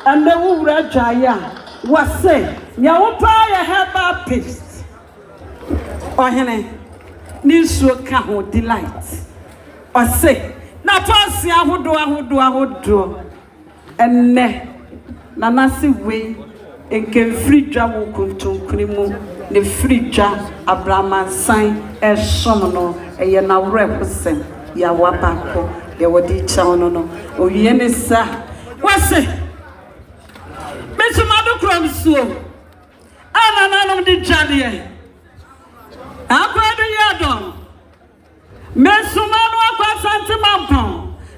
And the wood Jaya was say, Yawopa ya herbal paste. Or hene, Nisu Kaho delight. Or say, Napasi I would do. And ne, Nanasi way, and can free jamu kuntum krimu, the free jar, a Brahman sign, a somono, a yana represent, Yawapako, Yawadi chanono, or Yenisa. What's it? Mr. Madocromso, Nananom the Jadier. I'm going to Yadon. Messumano ASANTEMAN,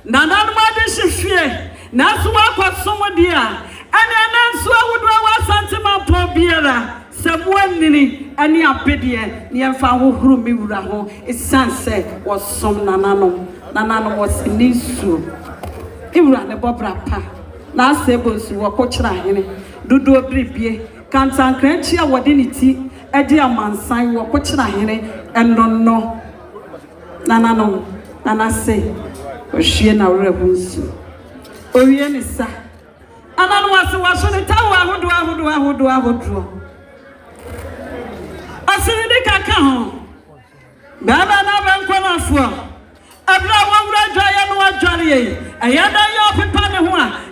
Nananom the Shifie, Nasua Somodia, and then so would ASANTEMAN Biera, someone nini, and the Apedia, near Fahu Rumiraho, his son said was some Nananom. Nananom was in Nisu. He ran a Bobrapa. Last tables were coaching, Dudo Bribie, Cantan Crenchia, Wadinity, a dear man sign were coaching, and no. Nananom, Nana say, or she and our BONSU. Orienisa. And I was on the tower, I would do. I said, the cacao. Baba never gonna for. Abra one giant Jolly. I had a Pepana.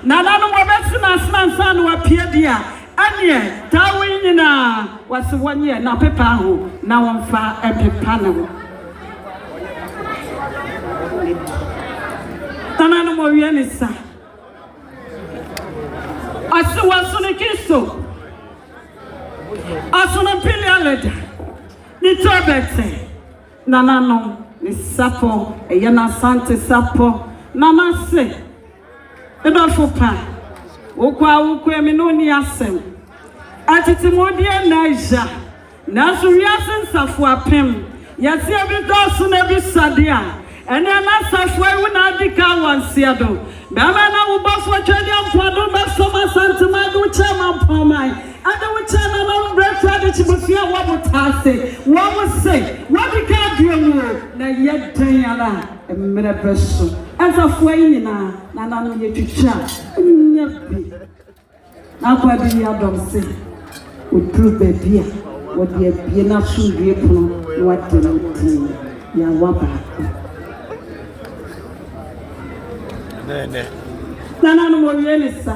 Nananom was son who appeared here. And yet, Tawina was 1 year, now Pepaho, now I'm far and Pepano. Nananom Orienisa. I saw what's on a kisso. I saw a pillar letter. The turbete. Nananom, the sapo, a yana sante sapo. Nana say, the Dolphopa, Okwa Minoni Asem, Atitimodia Naija, Nasuriasan Safwa Pim, Yasi every dozen every Sadia, and then I safwa when I decay one Seado. Bamana will boss what you're down for, don't make so much sentiment, which I'm upon my. And the which I'm not bread to be here. What would I say? What would say? What we can't do, now yet, Diana, a minute person. As a way now, Nananom yet to chat. Now, what do you don't say? Would prove the beer, what the beer should be upon what the Yawaba. Nananom Orienisa.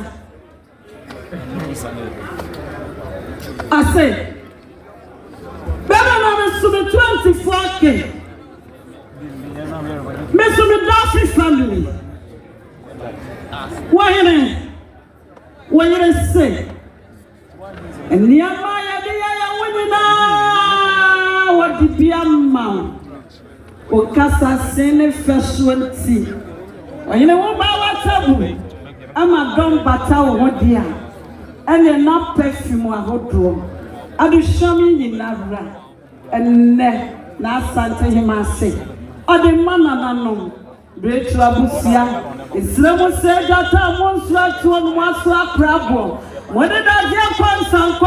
I say, better than 24K. Mr. Duffy family. What you say? And near my idea, women now, what the Biamma or Casa Sene first one tea. You know what about taboo? I'm a dumb battle, what dear. And you're not perfume or hot room. I do show me in Navra and ne ASANTEHENE say. Or the Nananom, great Rabusia, it's never said that I won't swap to one swap problem. When did I get consult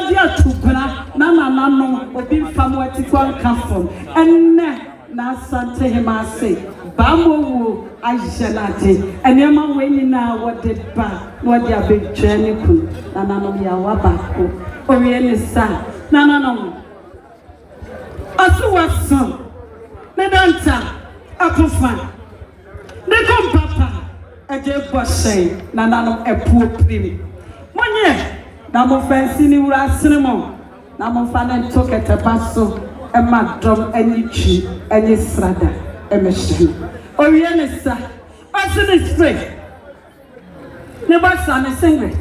dear Tupra, Nananom, or be from what it won't come from. And ne ASANTEHENE say. Bambo, I shall not take. And Emma winning now what did back, what your big journey could. Nananom Yawabako, Orienisa, Nananom. Asu was son, Nedanta, Apofan. They come papa, a dead boss say, Nananom a poor prim. When you na mo fancy ni wura sinimo na mo fa na tokete paso e madom anichi enyi srada e mehye owie ne sa asini spray ne basa ne singlet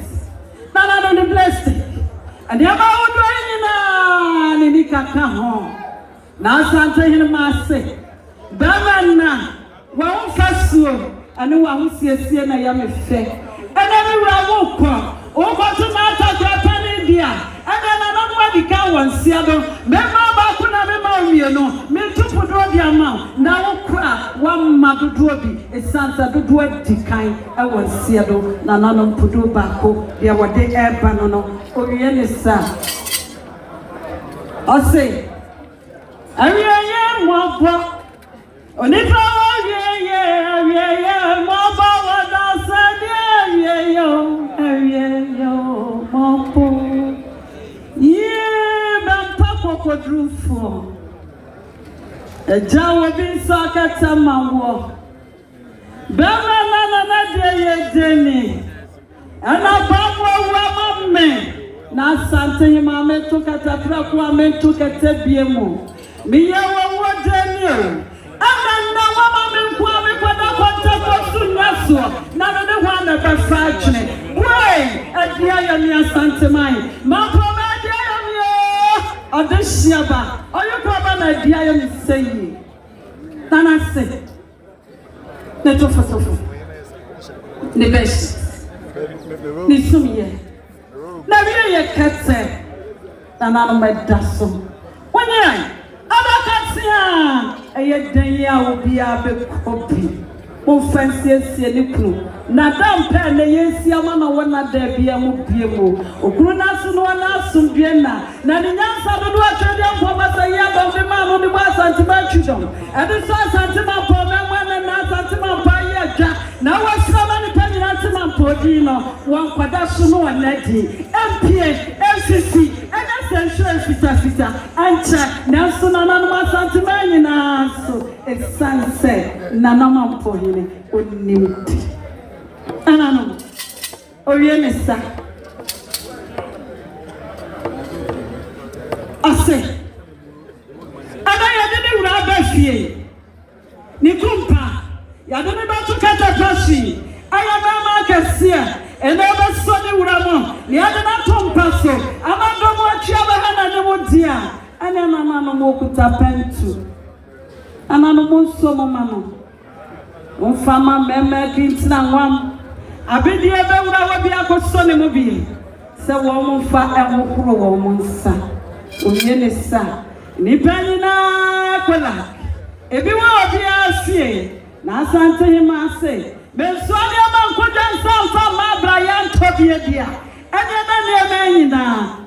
na no blessed and ya ba odo nyina ni nikaka ho na asantehene ma se bamana wa unfasuo ane wa husiesie na ya mefe ene mi wura wo ko to na ta kwa ni dia ene na no ma dika wonsia do me ma ba ku na me ma owie no me tupu do dia ma na wo kra wa ma dodo bi esansa dodo dikan e wonsia do na nanom pudo ba ko dia wode e ba no owie ne sa ose awiye mo bo onipa awiye mo bo wada sa die awiye mo bo Quadrufo a jaw of insaka mawo Bama na de deni ana bawo me na ASANTEHENE me to katapra kwa me to katebiemu me ye wo deni ana na wa me kwa me kwada kwata kosunyaso na no de hwa na ba frachne wei adia ya mi ASANTEMAN Mampong Odeshiaba, oyo kwaba na dia yo miseyi. Tana se. Ne tofo. Ne besh. Ni sumiye. Na wiye ye kete. Tana no medaso. Wanya, abakatia. Eye den ya obi abe kopi. Mo fancy ni kunu. Na dampe na yensi ama na wona da bia mo biemo okuru na so no na asomdwe na ni nyansa do atwede ampo sa ya do me ma no ni ba ASANTEMAN twidom ebe so ASANTEMAN po me ma na ASANTEMAN pa ya dwa na wasama ni pa ni ASANTEMAN po di no won kwada so no na di MPA FCC ena central fita ancha na so na ASANTEMAN ni na so esanse Nananom Mampongheene onimti Nananom owie ne sa ase ana ya de wura ba fie ni kumpa ya de ba to kata kwashi aya ba ma kasia ene ba so ni wura mo ni ade na tompa so amando mo atua ba hana ne mo dia ana Nananom okuta pentu Nananom so mo mama Fama meme kintina nwam abedi ebe wura wa bia koso ne mo bi se wo mo fa ehokoro wo mo nsa oye ne sa ni panina kola ebi wa bia sie na ASANTEHENE ase be so ne ma nkoja nsa fa ma bra ya ntobie dia ene na ne me nyina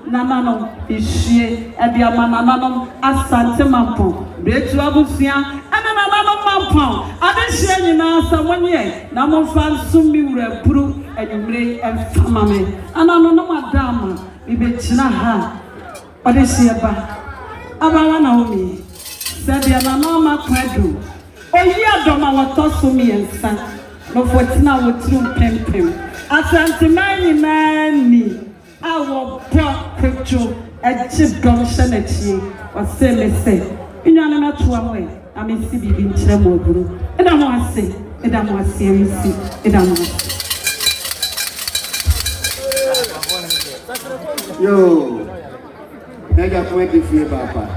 Nananom ihie ebi ama Nananom ASANTEMAN betu abusia ene Nananom Mampong adehie nyina samonye na mo fa nsumi wura buru enumre emfamame Nananom adama ibechina ha adehie ba abawa na omi sabi Nananom akwadu oyi adoma watoso mi ensa no fotina wotru pempem ASANTEMAN nyina ni awo bo kwetcho eji dom shanachie osemese inyana na tuwa mwe amesi bibi nchire mo buru eda mo ase msi eda mo yo nega kwete fie papa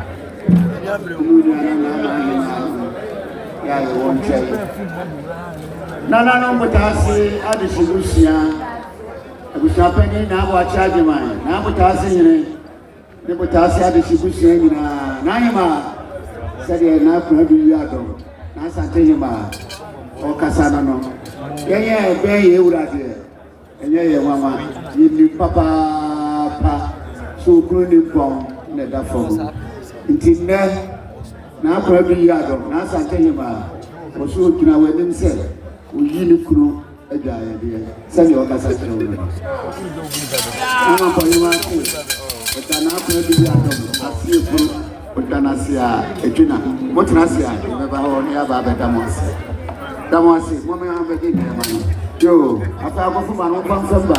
ya wonche Nananom mutasi adisigusia abusapeni na abo achaje man na mutasi nyine ne mutasi adisigusia nyina nanyima sade na kuna bi yado na ASANTEHENE o kasana no yeye be ye urade ye mama yimi papa pa so kunu ni pon ne da fo intine na kuna bi yado na ASANTEHENE o so kina wenim se o yini kunu ejaye de sani o kasa tro MAMPONHENE etana kuna bi yado asie kunu Utanasia etuna motnasia meba ho ne aba damwasi mo me ha be di man yo afa ko fuma no kwam samba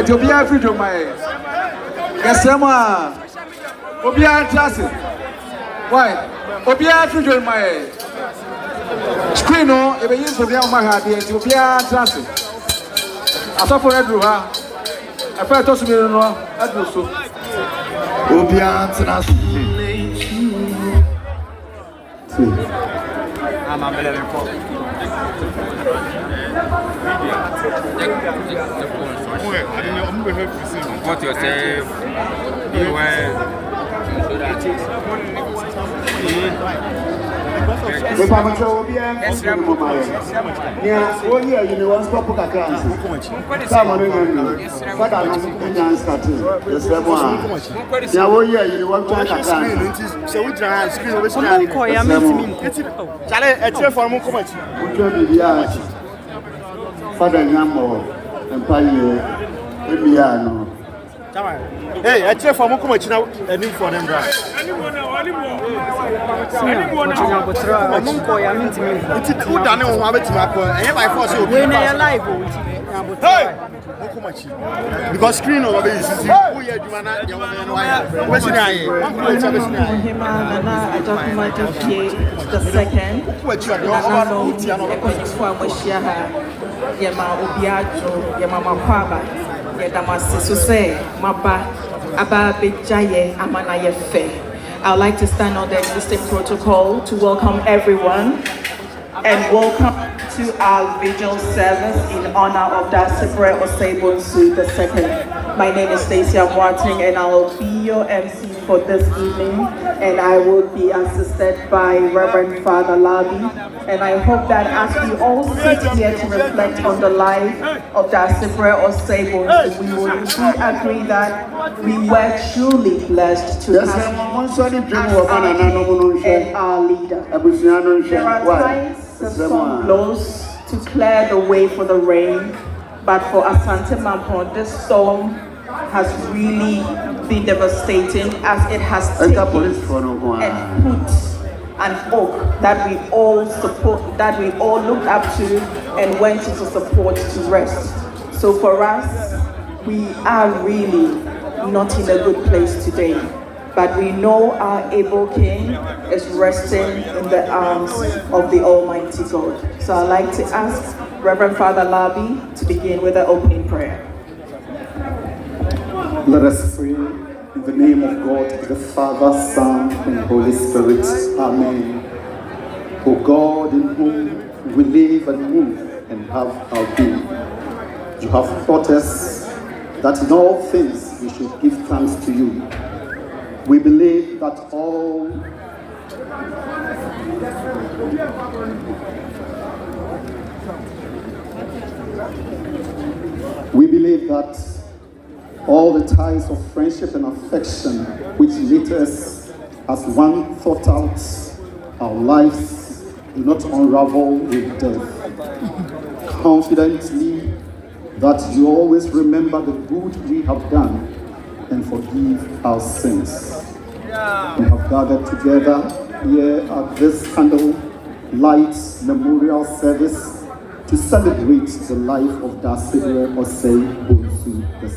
To be a free to my yes, Sama Obia Classic. Why? Obia free to my screen. No, if I use to be on my head, to be a classic. I saw for Edruha. I felt to be no Edruso. Obia I'm a what you say? You the Pamacho will be a yeah, 1 year you want stop a class. Some of them, but I don't starting. Yes, yeah, 1 year you want to class. So we try screen with Charlie, a for Mukomachi. Father Yamo, Empire, Emiliano. Hey, I check for Mukomachi now, a need for them. Because screen over there is the second. Yema Obiajo, Yema Makwaba, Yedamasi Suse, Maba, Aba Bejaye, Amanaye Fe. I would like to stand on the existing protocol to welcome everyone and welcome to our vigil service in honor of DAASEBRE OSEI BONSU II. My name is Stacey Amwating and I will be your MC for this evening, and I will be assisted by Reverend Father Labi. And I hope that as we all sit here to reflect on the life of DAASEBRE OSEI BONSU, we will indeed agree that we were truly blessed to have him and our leader. There are times the sun blows to clear the way for the rain, but for Asante Mampong, this storm has really been devastating, as it has taken and put an oak that we all support, that we all looked up to and went into support to rest. So for us, we are really not in a good place today, but we know our able King is resting in the arms of the Almighty God. So I'd like to ask Reverend Father Labi to begin with the opening prayer. Let us pray. In the name of God, the Father, Son, and Holy Spirit. Amen. O God, in whom we live and move and have our being, you have taught us that in all things we should give thanks to you. We believe that all the ties of friendship and affection which knit us as one thought out, our lives do not unravel with death. Confidently that you always remember the good we have done and forgive our sins. We have gathered together here at this Candlelight Memorial Service to celebrate the life of DAASEBRE OSEI BONSU II.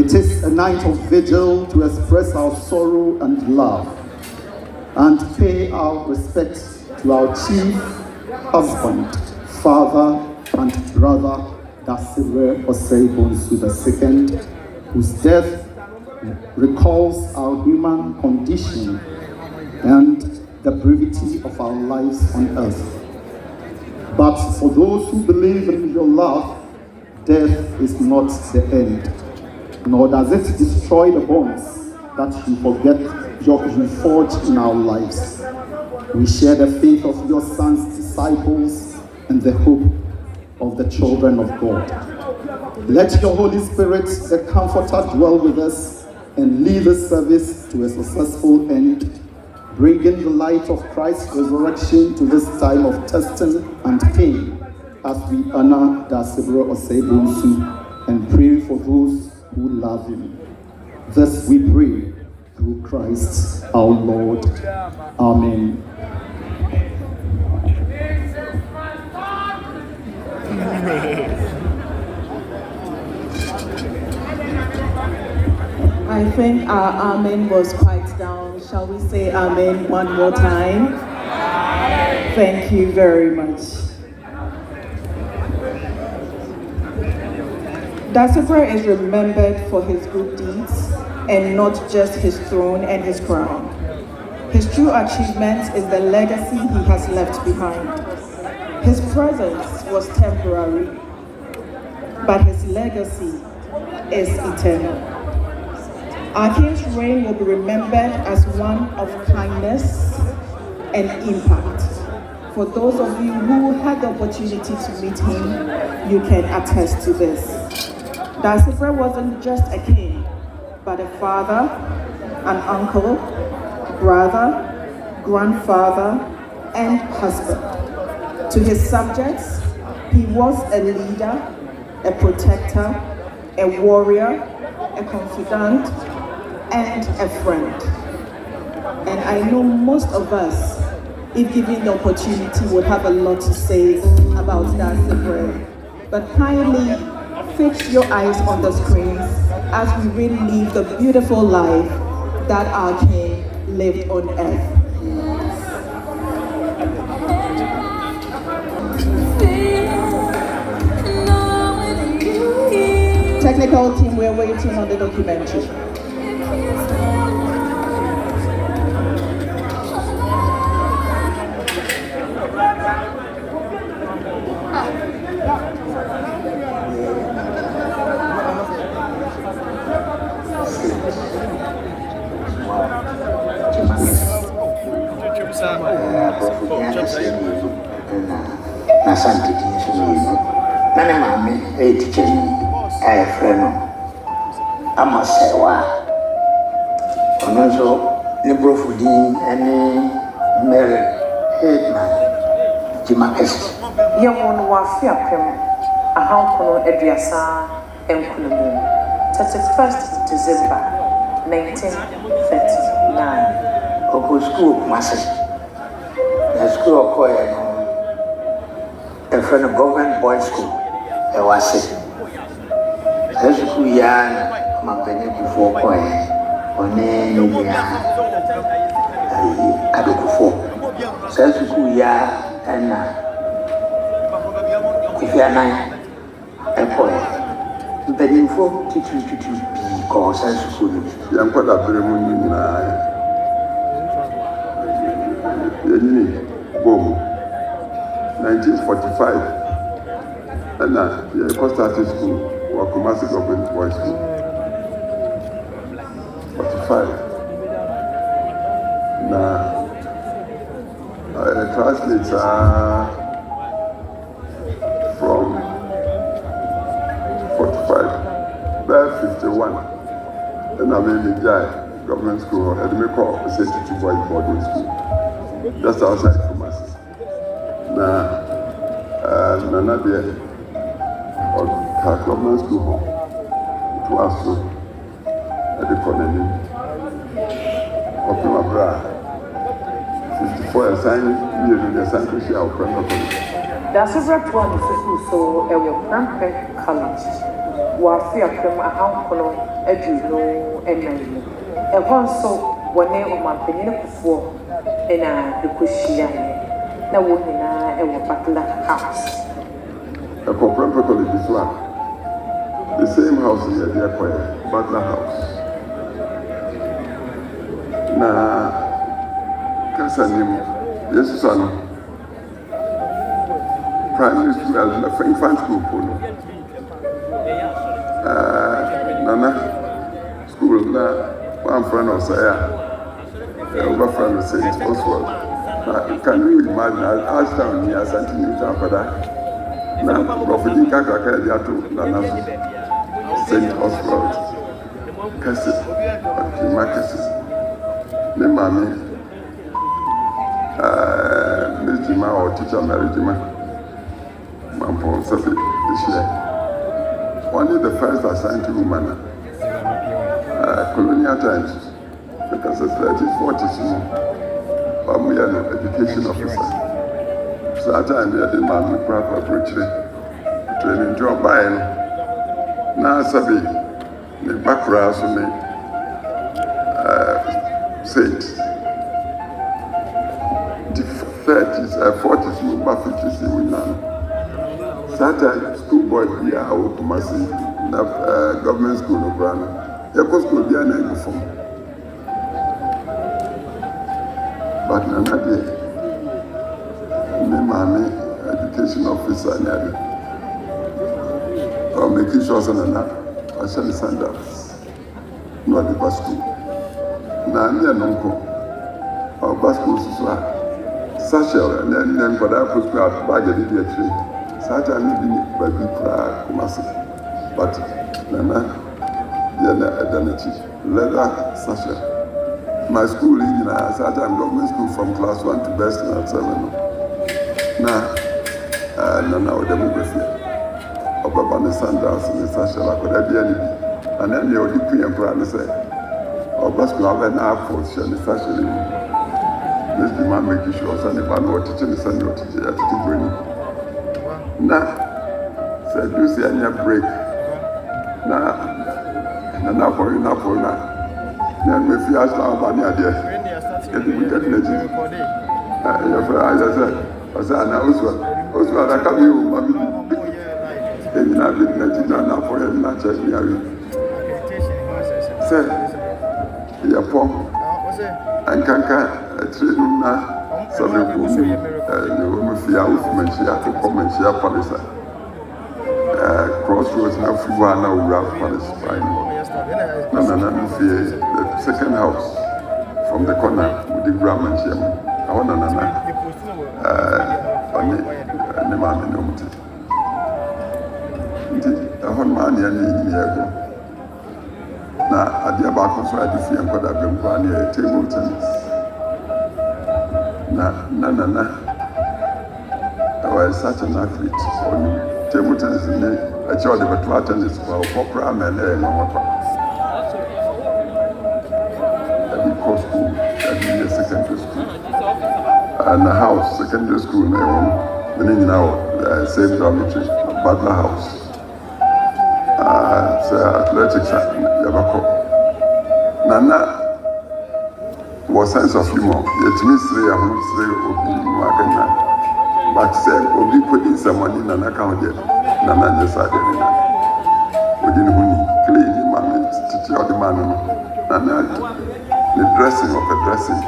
It is a night of vigil to express our sorrow and love and pay our respect to our chief husband, father, and brother, DAASEBRE OSEI BONSU II, whose death recalls our human condition and the brevity of our lives on earth. But for those who believe in your love, death is not the end, nor does it destroy the bonds that you forge in our lives. We share the faith of your son's disciples and the hope of the children of God. Let your Holy Spirit, the Comforter, dwell with us and lead the service to a successful end, bringing the light of Christ's resurrection to this time of testing and pain as we honor DAASEBRE OSEI BONSU and pray for those who love him. This we pray through Christ our Lord. Amen. I think our amen was quite down. Shall we say amen one more time? Thank you very much. DAASEBRE is remembered for his good deeds and not just his throne and his crown. His true achievement is the legacy he has left behind. His presence was temporary, but his legacy is eternal. Our King's reign will be remembered as one of kindness and impact. For those of you who had the opportunity to meet him, you can attest to this. DAASEBRE wasn't just a king, but a father, an uncle, brother, grandfather, and husband. To his subjects, he was a leader, a protector, a warrior, a confidant, and a friend. And I know most of us, if given the opportunity, would have a lot to say about DAASEBRE. But kindly fix your eyes on the screens as we relive the beautiful life that our King lived on earth. Technical team, we're waiting on the documentary. Asante nane maame teacher ni friend amasewa ono so ne brofudin ene Mary Headman Jimakes yawon wa fiapem ahankono aduasa enkunumu 31st December 1939 oko school kumase na school ko a friend of government boys school was it as school ya Mampongheene before ko one kadokufo as school ya na if you are nine employee the info tutu Kosa school. Young Pada Bremun, boom, 1945. And the Costa School or Kumasi Government Boys School. 45. Now, classmates are from 45, they're 51. And I mean the government school, and we call the City Boy Boarding School. Just outside Kumasi. Now, Nananom or government school home. It was so at the Condolence. Open my bra. 54 assigned year in the Santos of Protocol. DAASEBRE one school so a Mampong College. Wafia Cram a Hankolo, Eduno, and Nananom. A also one name of Mampongheene before and the Cushiane. Now, woman, a Butler House. A Protocol is this one. The same house in the Acquire, Butler House. Now, Casanim, yes, son. Primary school, infant school, Nana school, one friend of Saya, one friend of St. Oswald. Can you imagine? I asked them, yes, I think you for that. Now, Prophet Kaka, Nana St. Oswald, Cassis, Marcus, the mammy. Mijima or teacher Marijima Mampong Safi this year. Only the first assigned to woman. Colonial times, because it's 30s, 40s, we are an education officer. So at time we had the man with proper training job by now Sabi the background so me said 30s, 40s, you must see we now. Saturday, schoolboy here, I will come and see government school of Brana. Your school be an uniform. But another day, my education officer, or making sure that I shall send up. Not the bus school. Now, I'm here, our bus school is Sachel and then for that put bag of the tree. Such a living baby Kumasi. But Nana, Yana Identity, leather Sachel. My school in such a government school from class 1 to best in 7. Now, Nana with demography. About the sandals in the Sachel, I could have any. And then you're the Queen and Brother say, or bus school, I've now for the Sachel. This man making sure that the man will teach the son to bring. Now, said you see any break. Now for you, now for now. Then we feel as though I'm not there. Get the wicked legend. I said, also, I come you, mommy. And you have been legend now for him, not just me. Said, you're poor. And can't. Trina, some of you, you fear with Menchia to come and share Palisa. Crossroads now, Fuana, Rap Palestine. Nananom fear the second house from the corner with the Gram and Shem. I want Nana, the man in the I want money and here. Now, at the back of the fear, but I've been running a table tennis. Nana, I was such an athlete. Table tennis in a child of a tennis for opera and every course school, every secondary school. And the house, secondary school, meaning now, same dormitory, Butler House. Athletics, Yabako. Nana. Was sense of humor. Yet mystery, I won't say, but said, Obi putting someone in an account yet. Nana decided. We didn't clean him and teach out no na the dressing of a dressing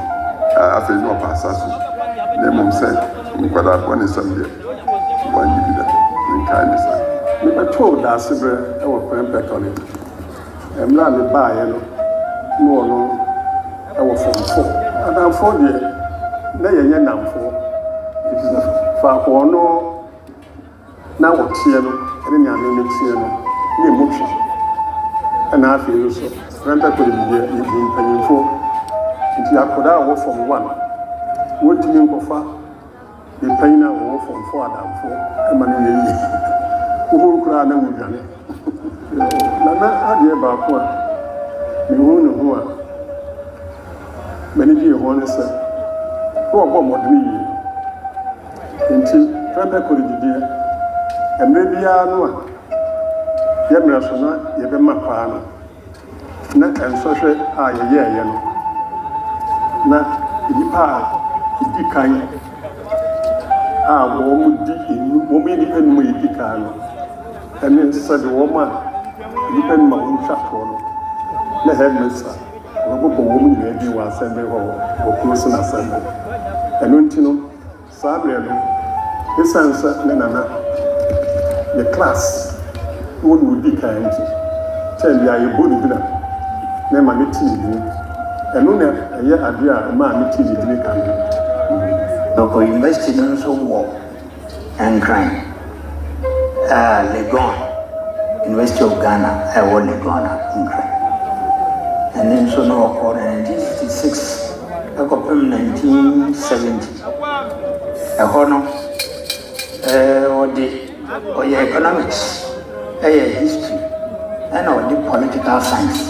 after no pass us na mum say nkwada ko ne sam de wan dibida nkan ne sa me beto DAASEBRE e wo Prempeh College emla me baaye no no e wo form 4 adamfo de na yenye namfo fa ko no na wo tie no ene ne ame ne tie no ne mutwe na afi so Prempeh College de ibu mpanyimfo nti akoda wo form 1 wo timi nkofa the pain of war from 4 and 4 Emmanuel who cry na mudane na adie ba ko ni hu no ho a many be ho say wo bo modni yi nti Prempeh College die emre bia no a ye mra so na ye be mapa na ensohwe a ye no na ipa idi kan womu di enu yi kano ene sabe woma yi pen ma wo twato no na headmaster wo bo womu ni bi wa assembly ho wo close na assembly enu ntino sabre no esansa na nana the class wo no di kan nti tell ya ye bonu bi na ma me ti ni enu na ye ade a ma me ti ni kan Local university no so war and crime. Legon, University of Ghana, I was Legon in crime. And then so no occurred in 1966, I got from 1970. A honor, or the economics, history, and all the political science.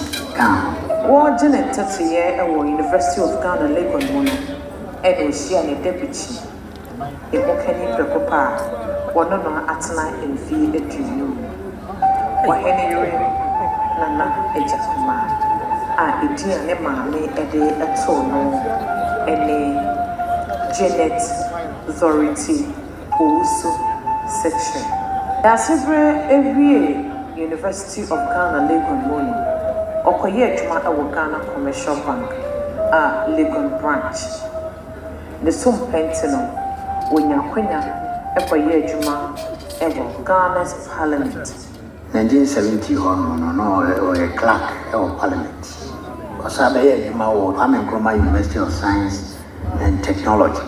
War Janet Tatier, University of Ghana, Legon Mono. Edo shia ne deputy Ebokani Prekopa wono no atena enfi eduno wahene yore nana ejakoma a edia ne maame ede eto no ene Janet Authority Owusu section DAASEBRE every University of Ghana Legon Mono okoye adwuma ewo Ghana Commercial Bank Legon branch the sum pentino when you ever year Juma ever Ghana's Parliament. 1970 or a clerk of Parliament. Osabe Juma or Mamponghemaa University of Science and Technology.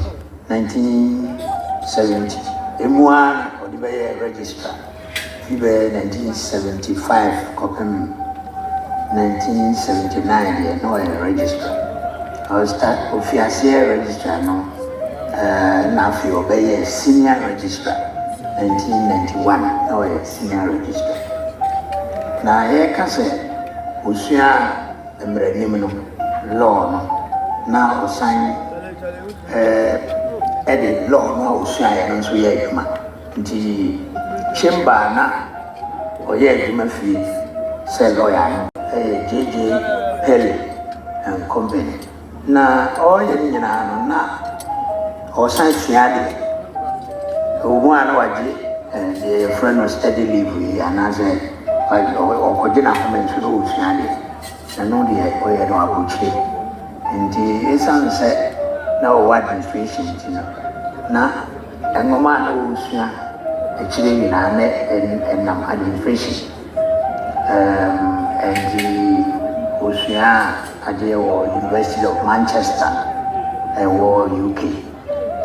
1970. M1 or the registrar. 1975 Copem. 1979 no a registrar. I start official registrar now. Now for obey senior registrar. 1991 now a senior registrar. Now here can say Usia emrenimno law no. Now sign edit law no Usia no so ye adwuma. Nti chamber na oye adwuma fi say lawyer JJ Perry and Company. Na all you know, na or science yard. One waji and the friend was steady leave and as a or dinner comment to those yard. And no dear, we had no abuchi. And the sunset now what administration, you know. Na and no man who's actually in and administration. And the Ocean at the University of Manchester, I war UK,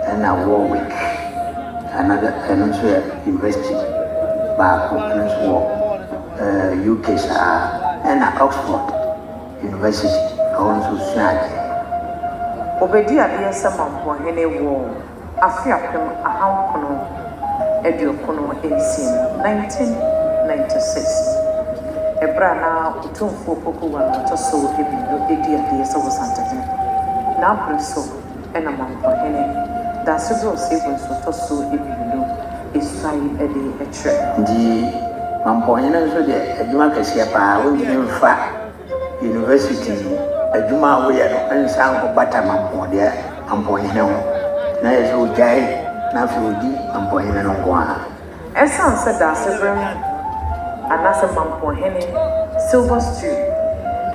and I war week, another university, back UK, and Oxford University, also Shadi. Obedia dear Mampongheene war, a fiapim a haukono, Ediokono in 1996. Ebrana OTUMFUO poku wana toso ebino edia so ASANTEHENE na preso ena Mampongheene DAASEBRE osebo so toso ebino esai ede etre ndi Mampongheene so de adwuma kase pa woni mfa university adwuma wo ye no ensan ko bata Mampongheene ho na yeso jai na fodi Mampongheene no ko ha esan se DAASEBRE Anasa Mampongheene silver stew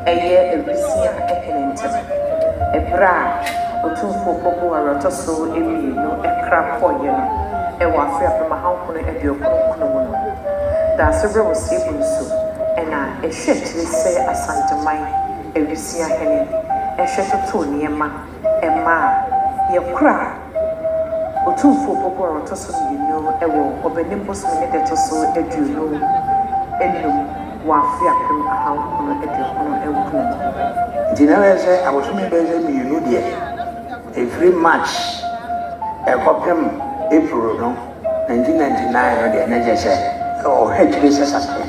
ɛyɛ ewisia ɛhene ntɛm ɛbra otumfuo popo arɔtoso emienu ɛkra kɔyɛ no ɛwɔ afia pema hankono ɛdeokono mu no daasebrɛ wɔ siebu nso ɛna ɛhwɛ kyerɛ sɛ asanteman ewisia hene ɛhwɛ toto nneɛma ɛma yɛkora otumfuo popo arɔtoso mienu ɛwɔ ɔbɛnim bosom ne dɛtoso aduonu enum wɔ afia pema hankono ɛdeokono ɛwukuno mu ntina bɛyɛ sɛ abosome bɛyɛ sɛ mmienu deɛ every March ɛkɔpem April no 1999 no deɛ na gye sɛ ɔhwɛ kyerɛ sɛ sasɛ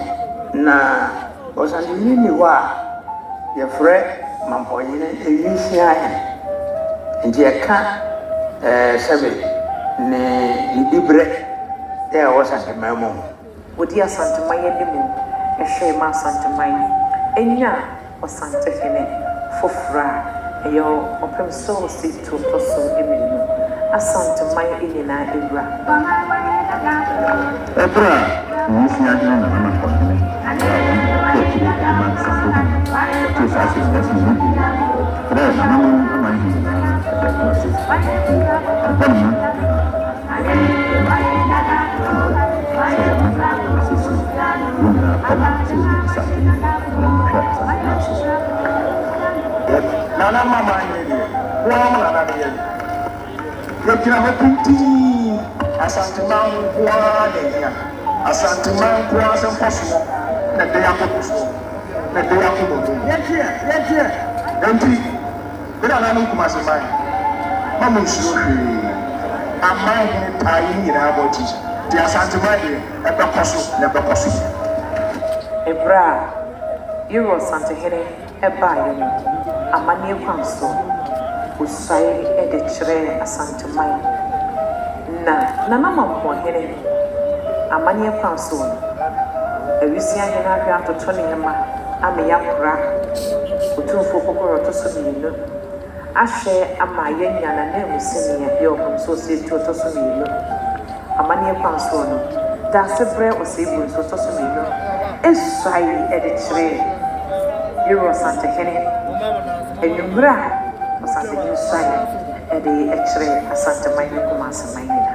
na ɔsantehene ni hɔ a yɛfrɛ Mampɔnhene ewisia hene nti ɛka sɛbe ne dibrɛ ɛwɔ wɔ santeman mu wodi asanteman yɛ de mu ɛhwɛ ma asanteman enya ɔsantehene foforɔ a ɛyɛ ɔpem so si toto so emienu asanteman nyinaa ewura ɛbra ewisia hene na Mampɔnhene Nana mama yeye, wọ́n nana yeye. Yekina hepinti, asanteman kwa yeye, asanteman kwa semposo, na deya koso, na deya koso. Yekye. Enti, bena nanu kumasemai. Mama nsuohwe. Aman hene tayi nyina aboti. Di asanteman ye, ebekoso, na bekoso. Ebra, Euro Santehene eba yeno. Amani kwanso usai ede kyerɛ asanteman na Mampɔnhene amani kwanso ewisia hene ahwɛ atoto ne hema ame yakora otumfuo kokoro to so mienu ahwɛ ama yenya na emusini yɛ ɔkomso se to so mienu amani kwanso no DAASEBRE OSEI nso to so mienu esai ede kyerɛ Euro Santehene Enumra Asantehene sai ede ekyere asanteman ne kumaseman nyina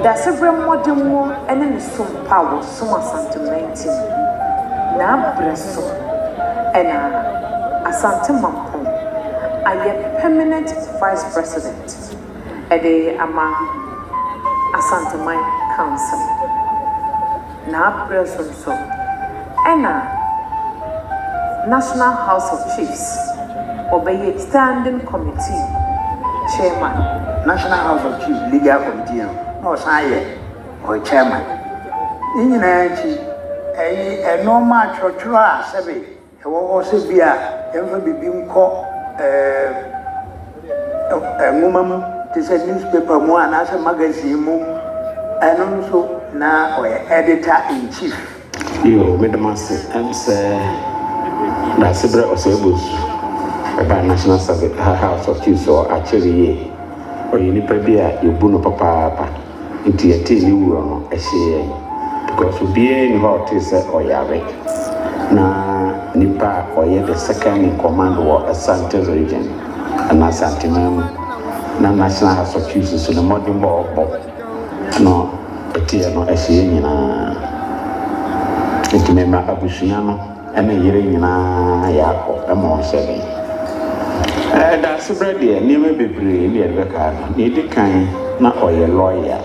DAASEBRE modemo ene ne sompa wo som asanteman na abreso ena ASANTEMAN aye permanent vice president ede ama ASANTEMAN Council. Na person so. Ena National House of Chiefs obey standing committee chairman. National House of Chiefs legal committee no say or chairman. In a normal church sebe also be a ever be being called a woman to say newspaper more and as a magazine and also now or editor in chief. You made the master and say DAASEBRE OSEI about National House of Chiefs or actually or you need to be a you bono papa into a tea you run a share because we be in hot is or yare na nipa or the second in command or ASANTE region and ASANTEMAN na National House of Chiefs so the modern ball no a tea no a share na into member Abusiano and a year in a more seven. DAASEBRE dear, never be brave, record, need the kind, not or a lawyer,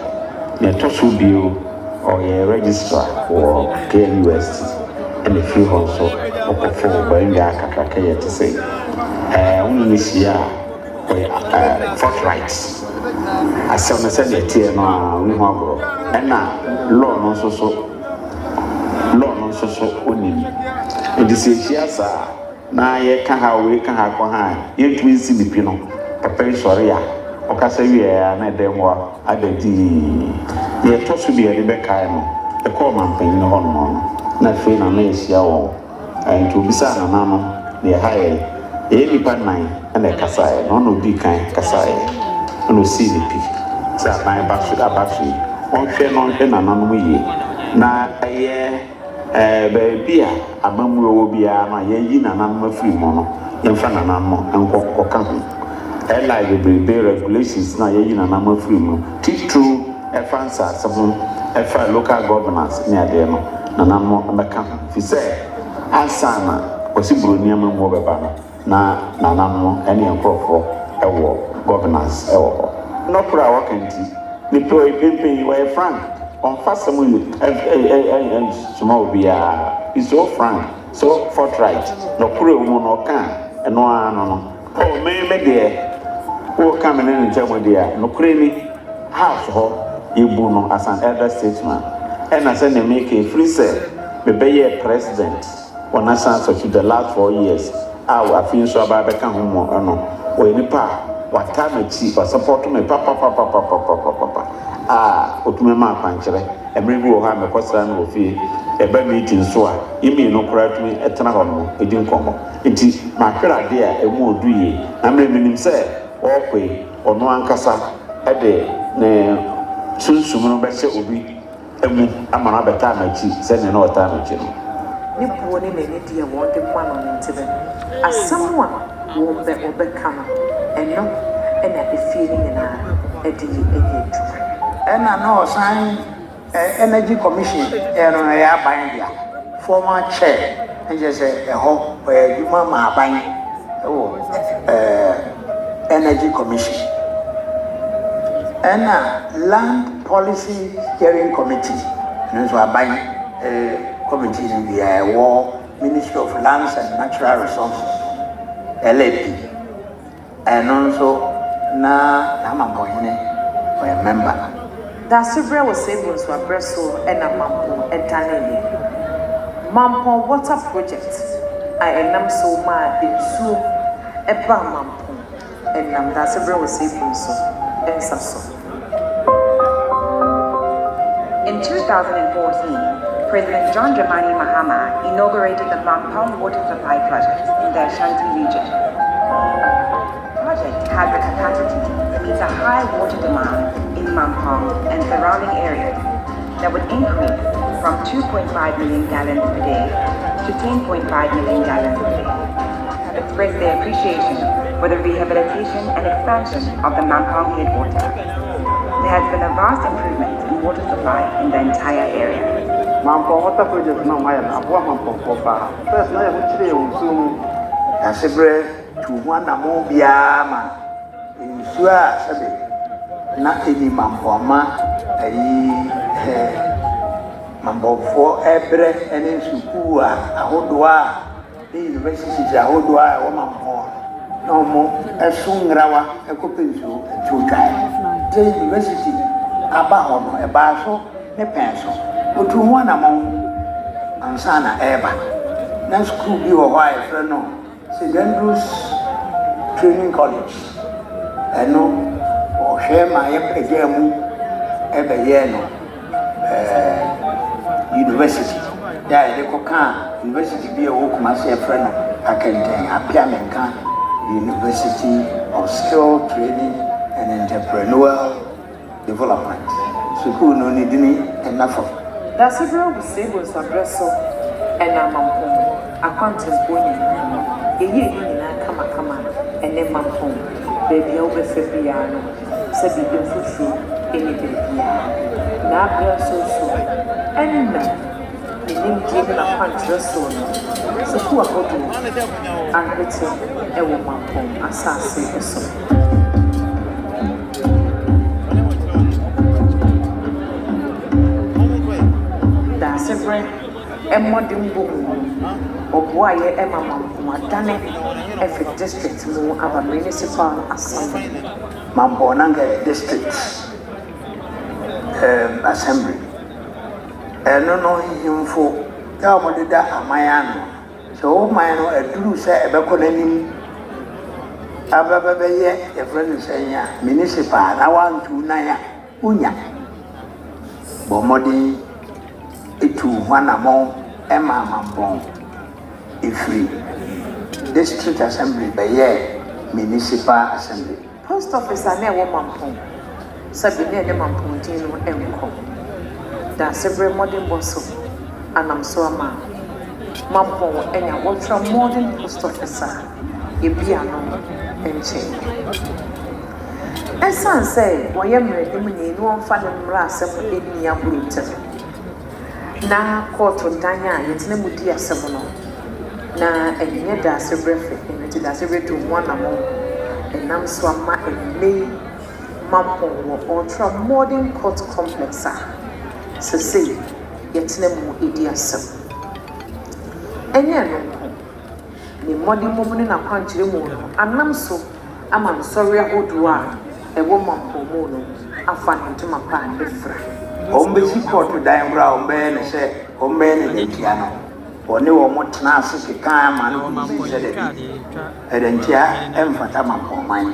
near Tosu Bill or a registrar or KUST, and a few also or for Benga to say. Only this year, forthright. As soon as I tell no, and now, law no so only. And this is yes, na ye can have we can have behind. You twin see the pino, papa sorry, or Casavia and a demo at the D. Ye toss to be a Rebecca, the call Mampong Mamponghemaa, not fain a mace yaw, and to be sad and mamma, near high, any pan nine, and a Casai, none of the kind Casai, and we see the pig. Sat my battery, one fair non and na a year. Baby, a mamma will be a my yin and I'm a free mono, in front of Nananom and Cocan. Library regulations now yin and I'm a free mono. Teach true a fancy some local governance near them, Nananom and the camp. If you say, Asana was a Bruniam mobile banner, na Nananom any for a war governance. No for our country, Nipo Pimpin were frank. On fast and small be is so frank, so forthright. No poor woman or can, and no. Oh, maybe dear, who come in and tell me dear, no cranny, household, you bono as an elder statesman. And as I make a free sale, be a president, when I answer to the last 4 years, I feel so about the come home or no, or any part, what time it cheap or support me, papa. OTUMFUO panchre emre wo ha me kwasra na ofi eba meeting so a imi no kora tumi etena ho no edi nkomo nti ma hwera de a emu oduye na mre minim se okwe ono ankasa ede ne sunsum no be se obi emu amana beta na chi se ne no ota na chi no ni buo ni me ni de wo de ma no ntebe asamu a wo be obekama eno ena efiri ni na edi edu. And I know sign Energy Commission and former chair and just a hope where you mama buying Energy Commission and Land Policy Steering Committee and so I buying committee in the War Ministry of Lands and Natural Resources LAP and also na Mamponghemaa for a member. DAASEBRE was able to address MAMPONGHENE. Mampong Water Project. I am so mad in so Eba Mampong and DAASEBRE was able to In 2014, President John Dramani Mahama inaugurated the Mampong Water Supply Project in the Ashanti region. The project has the capacity to meet the high water demand in Mampong and surrounding areas that would increase from 2.5 million gallons per day to 10.5 million gallons per day. Have expressed their appreciation for the rehabilitation and expansion of the Mampong headwater. There has been a vast improvement in water supply in the entire area. Mampong Water Project no my abua Mampong Kofa. First na we chire unsu DAASEBRE to one amobia ma insua sabe na eni mampoma mambofo ebre ene sukuu ahodo a university ahodo a wo mampo na mo esungrawa ekopensu tukai the university aba hono eba so ne penso otu ho na mo ansana eba na school bi wo wa efre no St. Andrews Training College eno o hwema ye pegamu ebe ye no university ya ile koka university bi wo kuma se efre no akenten apia menka University of Skill Training and Entrepreneurial Development. School no need any enough. DAASEBRE will say was addressal and a Mampong accounting bony. A year in kama and then Mampong, baby over Fabiano, said the beautiful any baby. Now, so and the name given a punch so who are going and written a woman assassin. DAASEBRE a modern boom of why Emma Madane every district more of a municipal assembly. Mampongheene district assembly. No him for Yamada Amayano. So mine a true say a beconanim Ababaye, a friend saying municipal, I want to Naya Unya Bomodi itu one among Emma Mampong Ifri District Assembly by Municipal Assembly. Post office are near Mampong Sabine Mampongheene Emco DAASEBRE modern BONSU and I'm so a man. Mampong and a ultra modern post officer, a piano and chain. And some say, why am I doing no one fan and brass and in your winter? Now, court on Danya, it's no dear seminal. Now, and near DAASEBRE, and it DAASEBRE to one among, and I'm so a man and lay Mampong ultra modern court complex. So say, yet no idiot. Enya no ni modi momuni na kwanchire mu no anam so ama nsori ahodo a ewo Mampong no afa ntoma pa ndefra Ombesi court dan bra ombe ne se ombe ne ntia no one wo motena ase kan ma no bi se de edentia emfata Mampongheene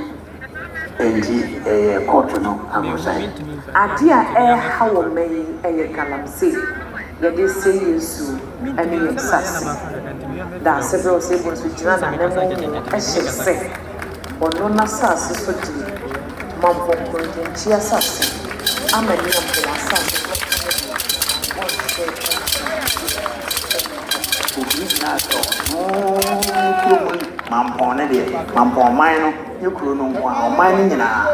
enti court no amosai ade a hawo mai galamse yede say Yesu and the sas. DAASEBRE say BONSU jina na nemo ehye ono na sas so di Mampong kontinchi asas AMANIAMPONG asas Mampongheene Mampongheene no yekuro no kwa Mampongheene nyina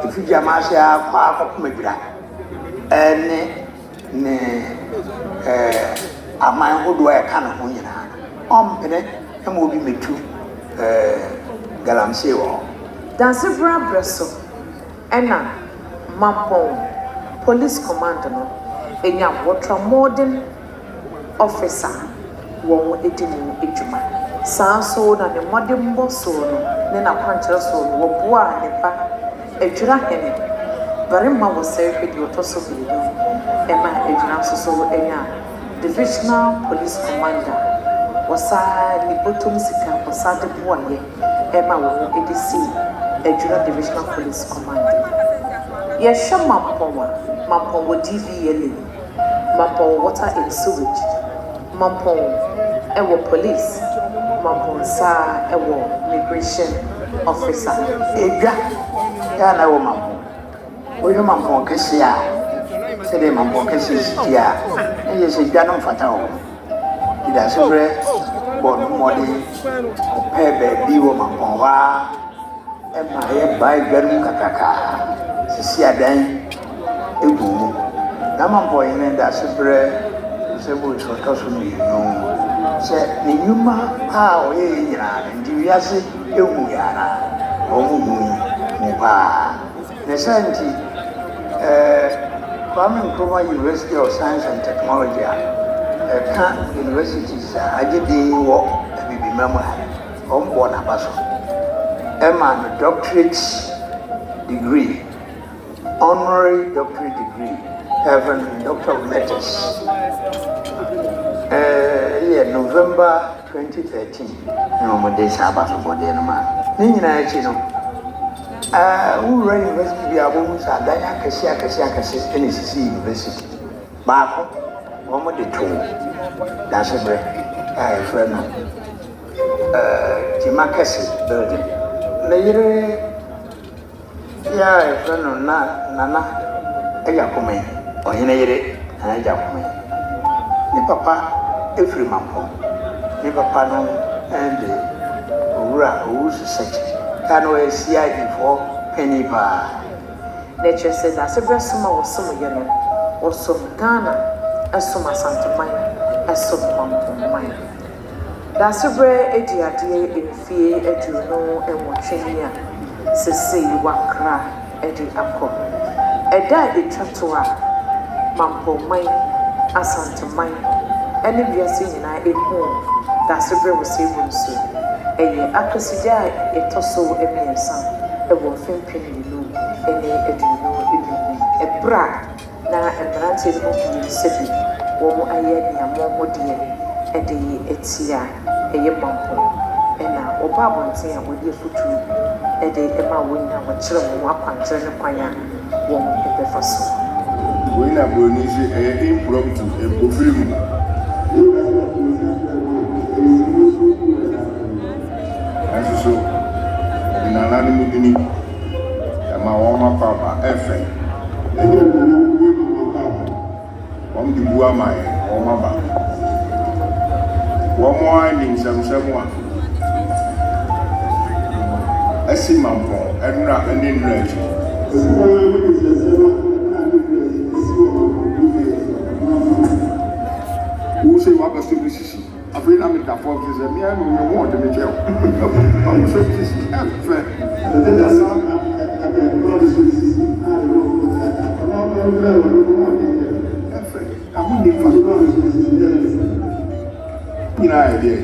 ifija ma se akwa akokumedura ene ne aman hodo e ka na ho nyina ompene ema obi metu galamse wo DAASEBRE abreso ena Mampong police command no enya water modern officer wo edini ejuma sanso na ne modern boss no ne na kwankyere so wo boa ne pa edwira hene barima wo serve di otoso bi ema edwira so enya divisional police commander wasa ni bottom sika wasa de boaye ema wo edisi edwira divisional police commander ye shama Mampong DVLA Mampong water and sewage Mampong ewo police Mampong sa ewo immigration officer ega ya na wo Mampong wo Mampong kesia se de Mampong kesia e se gano fata o DAASEBRE bon modi pebe bi wo Mampong wa e ma ye bai garu kakaka sisi adan egu na Mampongheene DAASEBRE se bo choka so mi no se ni nyuma a o ye nyina ndi wiase egu ya na o mu mu pa ne santi Kwame Nkrumah University of Science and Technology, universities, I did the work, baby memoir, on board Abaso. Emma, doctorate degree, honorary doctorate degree, Reverend Doctor of Letters. November 2013, no days Abaso for the man. Nina, who ran university, I almost had Kasia, NCC University. Bako, one of the two. DAASEBRE, I friend Timakasi building. Later, yeah, friend of Nana, Ayakume, or Hinayre, and Ayakume. Ni papa, every Mampong, ni papa no, and Ura, who's such. Can we see before penny bar? Nature says DAASEBRE summer was some yellow, or some Ghana, as some ASANTEMAN, as some MAMPONGHENE. DAASEBRE Ediade in fear, Eduno, and Wachenia, Sese, Wakra, Edi Ako. Eda Itatua, MAMPONGHENE, ASANTEMAN, and if you are seeing I in home, DAASEBRE was say BONSU. Akasidia etoso emiensa ewo fempeni no ene eduno ebra na embrante no bi sebi wo aye niamo modie ede etia eye mampo ena oba bonten a wodi efutu ede ema wonya wo kire wo akwantere ne kwanya wo ebefaso we na bronizi impromptu ebofirimu so Nananom dini ma woma papa efe wom di bua mai woma ba womo ani samsamu a asi Mampong enra eni nraji who say what was to sisi afei na meka for visa me I no want me jail I'm so this fair I'm the idea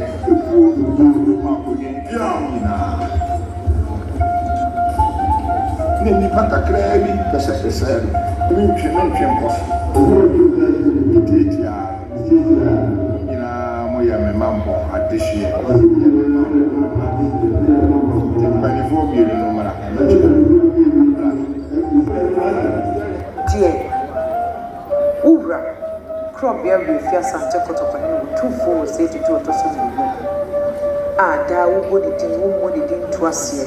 ni pata crebi pesa mi c'è moya me mambo adishie before be no mara die ura crop ya we fi asante kotopani OTUMFUO say to otoso ni da wo di din to asie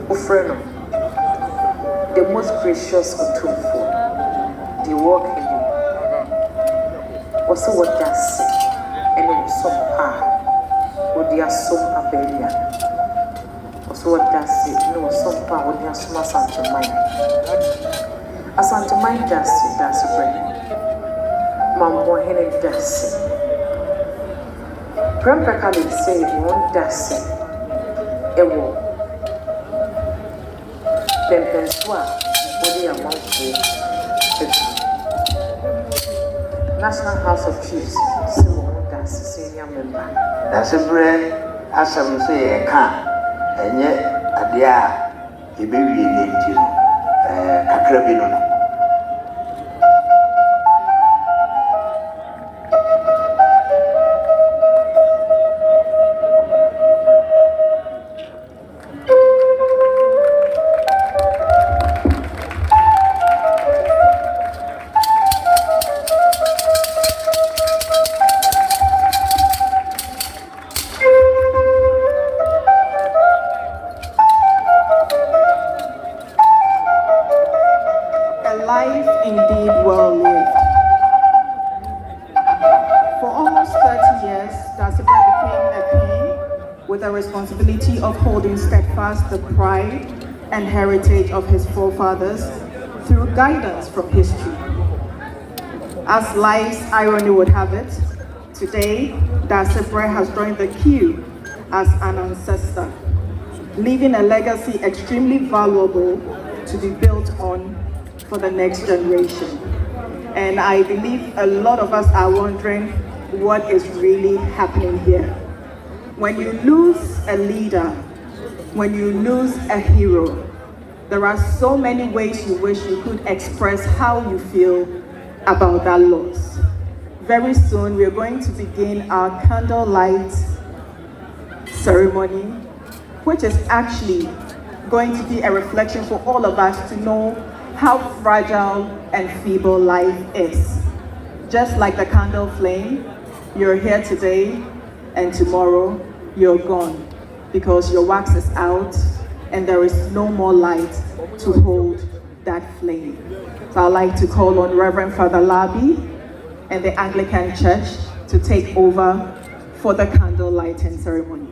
o freno the most precious OTUMFUO the work in you also what does some would ya some abelia. Also, what does it? No, some power would ya some ASANTEMAN. ASANTEMAN does it, DAASEBRE. MAMPONGHENE does it. Prempekali say one does it. Ewo. Pempenswa, would ya National House of Chiefs. Senior member. DAASEBRE asam say ka enye ade a ebewie ne ntino kakra bi no of holding steadfast the pride and heritage of his forefathers through guidance from history. As life's irony would have it, today DAASEBRE has joined the queue as an ancestor, leaving a legacy extremely valuable to be built on for the next generation. And I believe a lot of us are wondering what is really happening here. When you lose a leader, when you lose a hero, there are so many ways you wish you could express how you feel about that loss. Very soon, we're going to begin our candlelight ceremony, which is actually going to be a reflection for all of us to know how fragile and feeble life is. Just like the candle flame, you're here today and tomorrow you're gone because your wax is out and there is no more light to hold that flame. So I'd like to call on Reverend Father Labi and the Anglican Church to take over for the candle lighting ceremony.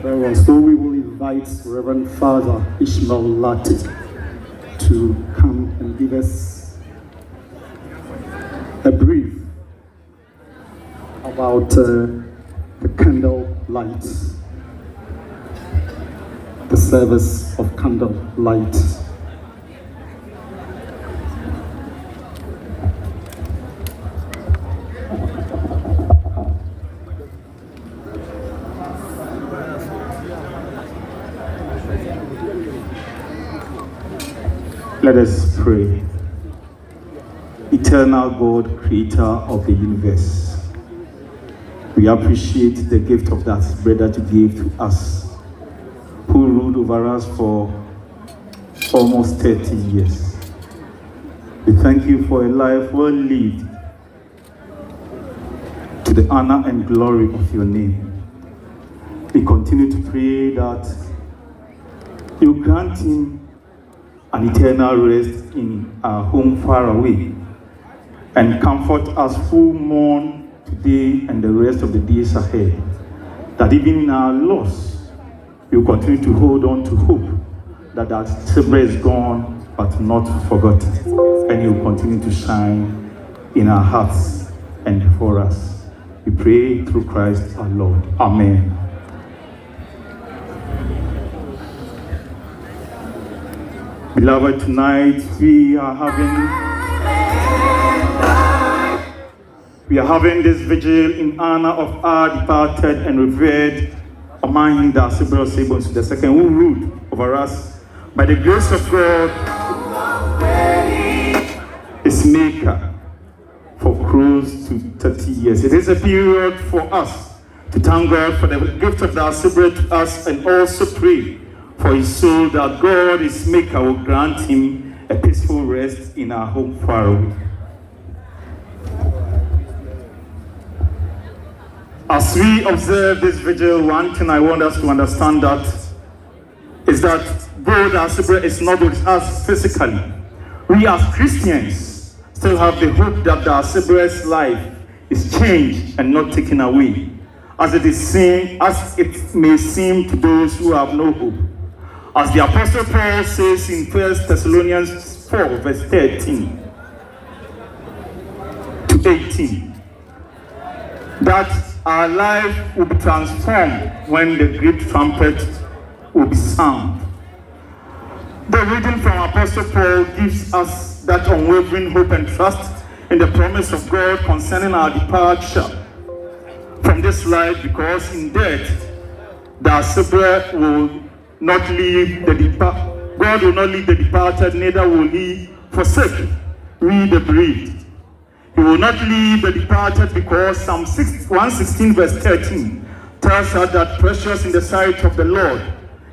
Very well, so we will invite Reverend Father Ishmael Lati to come and give us a brief about the candle light, the service of candle light. Let us pray. Eternal God, creator of the universe, we appreciate the gift of that bread that you gave to us, who ruled over us for almost 30 years. We thank you for a life well lived to the honor and glory of your name. We continue to pray that you grant him an eternal rest in our home far away, and comfort us who mourn today and the rest of the days ahead, that even in our loss, you continue to hold on to hope that DAASEBRE is gone but not forgotten, and you continue to shine in our hearts and before us. We pray through Christ our Lord. Amen. Beloved, tonight we are having this vigil in honor of our departed and revered Omanhene DAASEBRE BONSU II, who ruled over us by the grace of God, his maker, for close to 30 years. It is a period for us to thank God for the gift of DAASEBRE to us, and also pray for his soul that God, his maker, will grant him a peaceful rest in our home far away. As we observe this vigil, one thing I want us to understand is that though DAASEBRE is not with us physically, we as Christians still have the hope that DAASEBRE's life is changed and not taken away, as it may seem to those who have no hope. As the Apostle Paul says in 1 Thessalonians 4, verse 13 to 18, that our life will be transformed when the great trumpet will be sound. The reading from Apostle Paul gives us that unwavering hope and trust in the promise of God concerning our departure from this life, because in death, DAASEBRE will not leave God will not leave the departed, neither will he forsake we the bereaved. He will not leave the departed, because Psalm 116 verse 13 tells us that precious in the sight of the Lord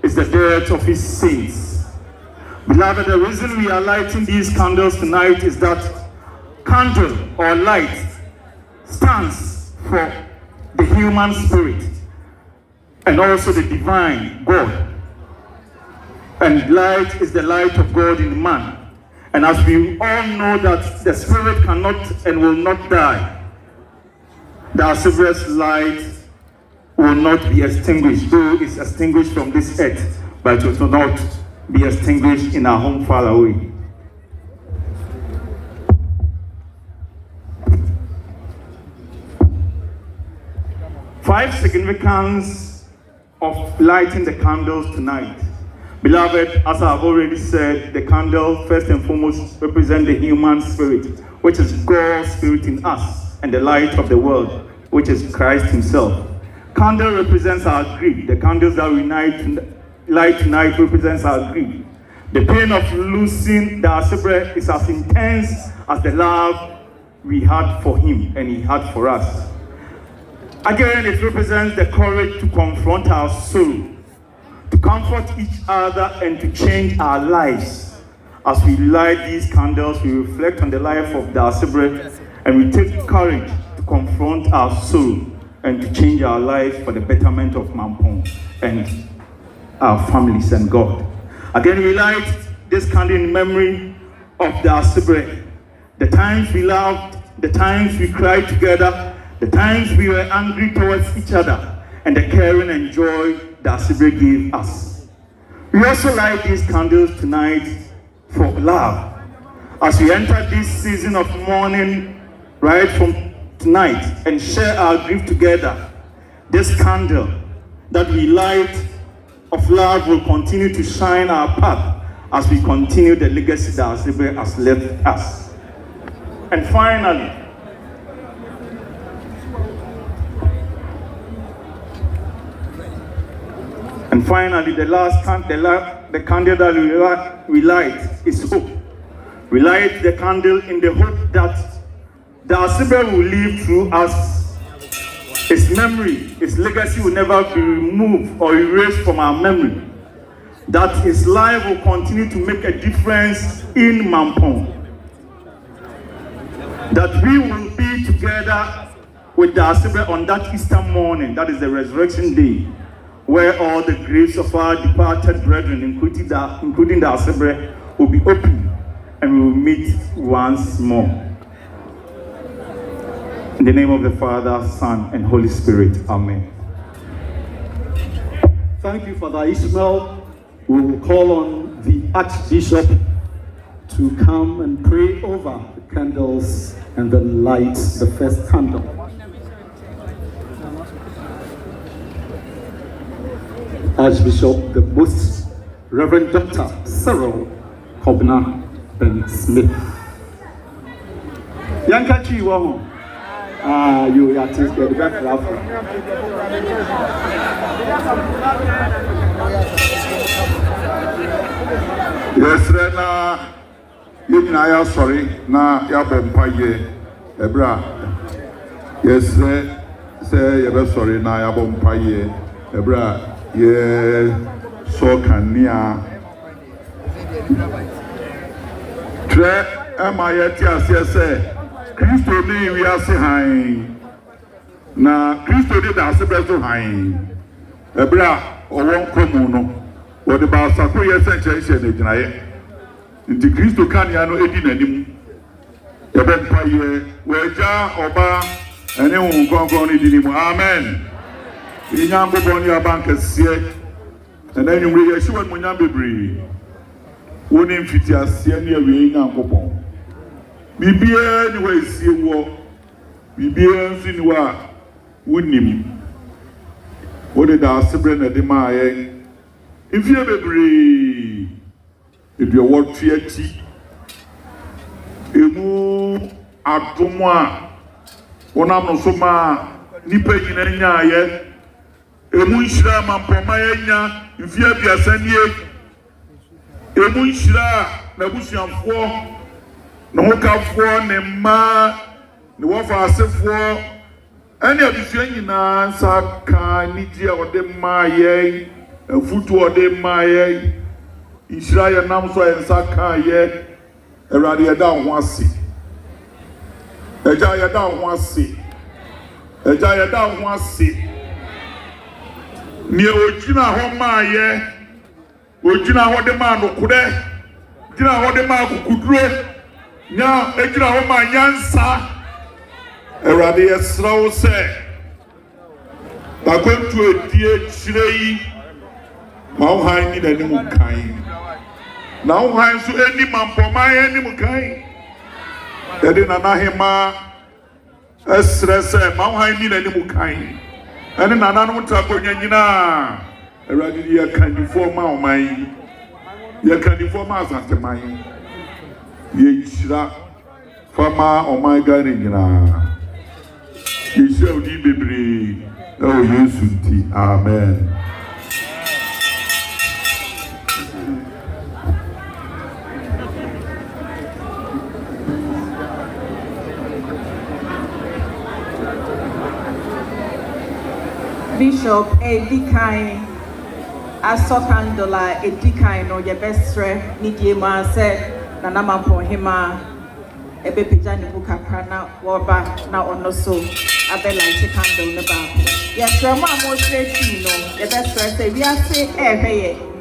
is the death of his saints. Beloved, the reason we are lighting these candles tonight is that candle or light stands for the human spirit and also the divine God. And light is the light of God in man. And as we all know that the spirit cannot and will not die, DAASEBRE's light will not be extinguished, though it's extinguished from this earth, but it will not be extinguished in our home far away. Five significance of lighting the candles tonight. Beloved, as I have already said, the candle first and foremost represents the human spirit, which is God's spirit in us, and the light of the world, which is Christ himself. Candle represents our grief. The candles that we light tonight represents our grief. The pain of losing DAASEBRE is as intense as the love we had for him and he had for us. Again, it represents the courage to confront our soul, to comfort each other and to change our lives. As we light these candles, we reflect on the life of DAASEBRE and we take courage to confront our soul and to change our lives for the betterment of Mampong and our families and God. Again, we light this candle in memory of DAASEBRE. The times we loved, the times we cried together, the times we were angry towards each other, and the caring and joy DAASEBRE gave us. We also light these candles tonight for love. As we enter this season of mourning, right from tonight, and share our grief together, this candle that we light of love will continue to shine our path as we continue the legacy that DAASEBRE has left us. And finally, the candle that we light is hope. We light the candle in the hope that DAASEBRE will live through us. His memory, his legacy will never be removed or erased from our memory. That his life will continue to make a difference in Mampong. That we will be together with DAASEBRE on that Easter morning, that is the resurrection day, where all the graves of our departed brethren, including DAASEBRE, will be open and we will meet once more. In the name of the Father, Son, and Holy Spirit. Amen. Thank you, Father Ishmael. We will call on the Archbishop to come and pray over the candles and then light the first candle. Archbishop, the Most Reverend Dr. Cyril Kobna Ben Smith. Yankachi Waho. You are to get the back laugh. Yes, Rena. You are sorry. Na ya bompaye. Ebra. Yes, say you sorry. Na ya bompaye. Ebra. Ye so kania. Tre amayeti asese. Kristo ni wi ase han na Kristo de DAASEBRE so han ebra owon komu no wo de ba sako ye senche na ginaye nti Kristo kan ya no edi nanim ye be mpaye weja oba ene hu gongon ni dinimu amen inya mbobon ya bankesie ene nwumre ye hyewan munya bebre woni mfiti asie ne awie nya nkopon Bibia ni wa esi wo bibia nso ni wa wonim wo de DAASEBRE na de ma ye ifie bebre edu wo tuachi emu adomo a wonam no so ma nipa nyina nya ye emu nhira mampoma ye nya ifie biasa nie emu nhira na busuamfo no hokafo ne ma ne wofa asefo ene abusua nyina saka nidi a ode ma ye afutu ode ma ye Israel nam so en saka ye erade eda ho ase eja ye da ho ase eja ye da ho ase ni ojina ho ma ye ojina ho de ma no kode jina ho de ma kukuduro nya ejira ho ma nyansa erade esrawo se bakwentu edie chirei ma ho han ni nanim kan na ho han so eni mampoma enim kan ede nanahema esrese ma ho han ni nanim kan ene nananom trakonya nyina erade dia kan di fo ma o man You can former ASANTEMAN. You shira former oh my God you shall be baby. Oh yes, amen. Bishop Edikai aso Candlelight Edikai no your best friend Nidie ma said Nananom Mamponghemaa ebe peja ne buka prana woba na ono so abe light candle ne ba yes from mo straight no your best friend say we are say ehwe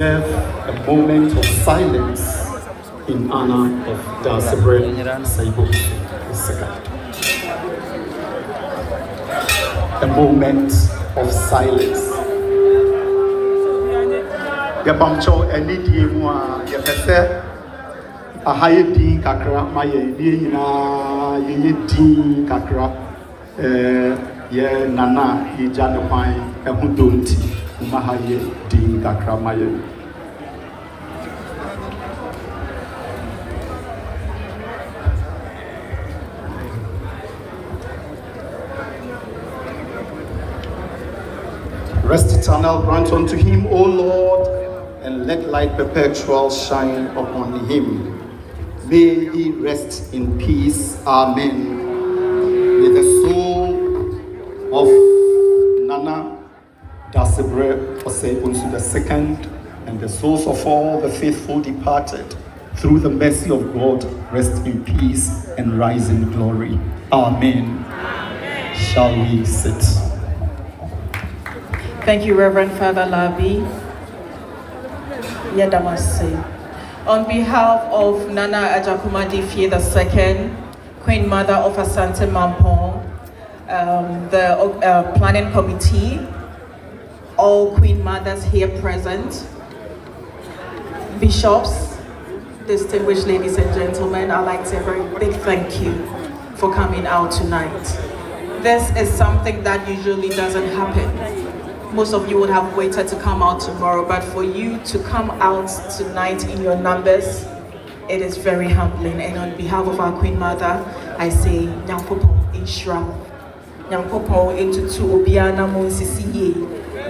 A moment of silence in honor of DAASEBRE Saibo II. A moment of silence. Yabamcho enidi mwa yefese ahaye din kakra maye nyina ye din kakra ye nana ye jane kwan ehudonti mahaye din kakra maye. Rest eternal grant unto him, O Lord, and let light perpetual shine upon him. May he rest in peace. Amen. May the soul of Nana DAASEBRE OSEI II and the souls of all the faithful departed, through the mercy of God, rest in peace and rise in glory. Amen. Amen. Shall we sit? Thank you, Reverend Father Labi. Yadamase. On behalf of Nana Ajakumadi-Fie II, Queen Mother of Asante Mampong, the planning committee, all Queen Mothers here present, bishops, distinguished ladies and gentlemen, I'd like to say a very big thank you for coming out tonight. This is something that usually doesn't happen. Most of you would have waited to come out tomorrow, but for you to come out tonight in your numbers, it is very humbling. And on behalf of our Queen Mother, I say, Nyankopon Inshra, Nyankopon Intutu Obiana Monsisiye,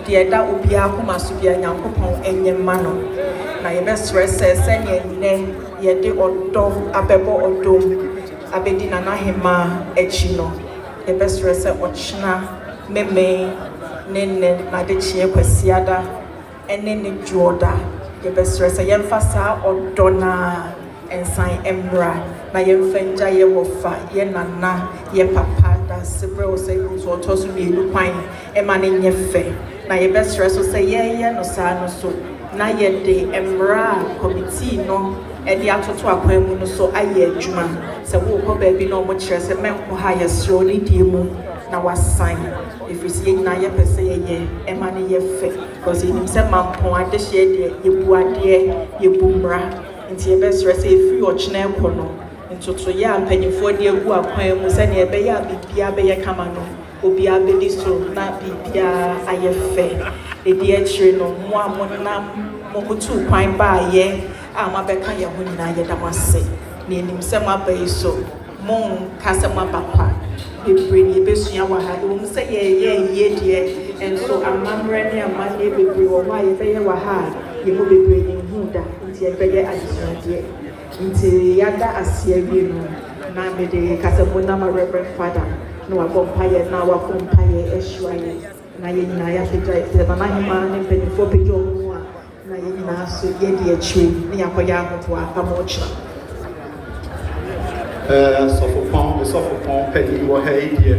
Dieda Obia Kumasubia Nyankopon Enyemano. Na yebestre se senye ne yede odom abebo odom abedi Nanahema echino. Yebestre se ochna meme nene madechie kwasiada enene juoda yebestre se yemfasa odona ensan emra na yemfenja ye wofa ye nana ye papa DAASEBRE OSEI so tosu mielu kwan ema ne nyefe na yebestre so se ye no sa no so na yede emra committee no edi atoto akwan no so aye adwuma se wo ko ba bi no mo kire se menko ha ye sro ni die mu na wasan if you see na ye pese ye ema ne ye fe because him say mampon ade hye de ye bu ade ye bu mra nti ye be stress e free ochna ko no ntoto ye ampanyifo de egu akwan mu se ne ye be ya bibia be ye kama no obi abedi so na bibia aye fe e di etire no mo amona mo kutu kwan ba ye amabeka ye ho nyina ye damase ne nim se mabai so mon kasa mabakwa bebree ebesua wa ha wo mse ye die enso amamre ne amane bebree wo wa ye be wa ha ye mo bebree ye hu da nti e be ye adisua die nti yada asia wie no na me de kasa bona ma Reverend Father no wa bompa ye na wa bompa ye ehua ye na ye nyina ya peja ye na hima ne penifo pejo mu a na ye nyina so ye de achi ne yakoya ahoto aka mo chira Sofopon penny wa haidie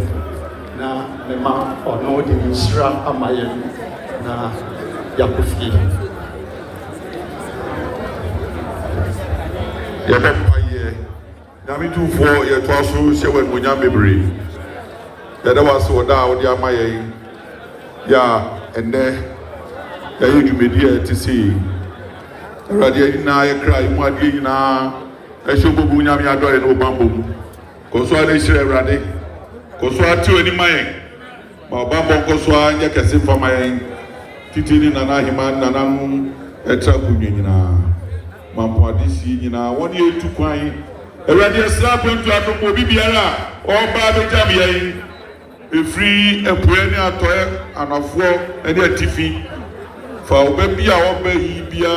na mema ono de nshira amaye na yakofi ya papaye na mi tu fo ye to aso se wen munya bebre ya da waso da wo de amaye ya enne ya yedumedi e ti si radio na ye cry mu ade na eshobobu nyame adore no bambom ko so ale shire rade ko so ati oni mayen ma bambom ko so anya kese fama yen titini nana hima nanam etra kunnyina mampo adisi nyina woni etu kwan erade esra kwantu atom obi biara oba bejam yen efri epuani atoye anafo ene atifi fa obabi a oba yi bia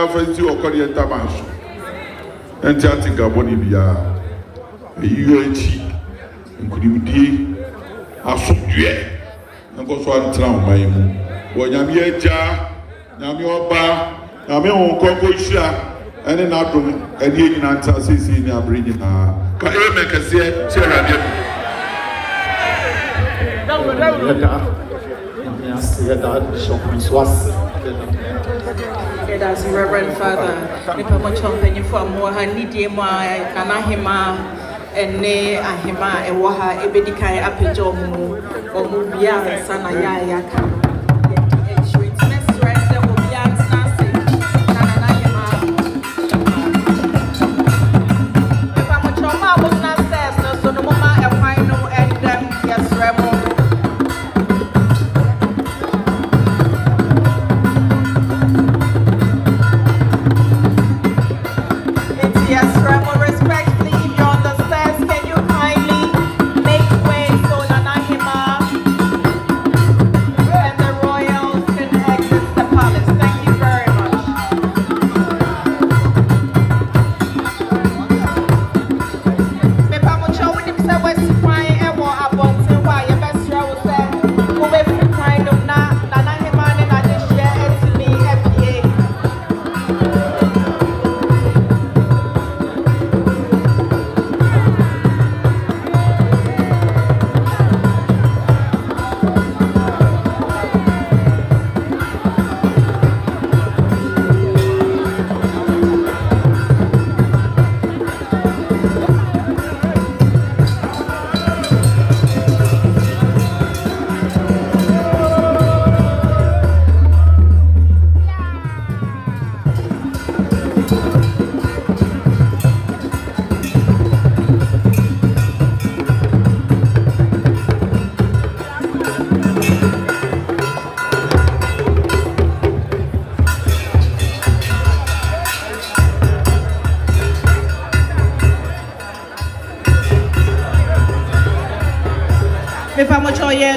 fa si okode entamanso enti ati gaboni bia eyiyo echi nkudimdie asodwe nko so antra oman mu wo nyame agya nyame oba nyame honkoko hia ene na adom ene nyina nta sisi ni abre nyina ka eme kase cherade Yada, bishop Soas, That's Reverend Father. Nipa mochom penyi for more hanidie mo Nanahema ene ahema ewo ha ebedikan apejo mu omu bia sana ya ka.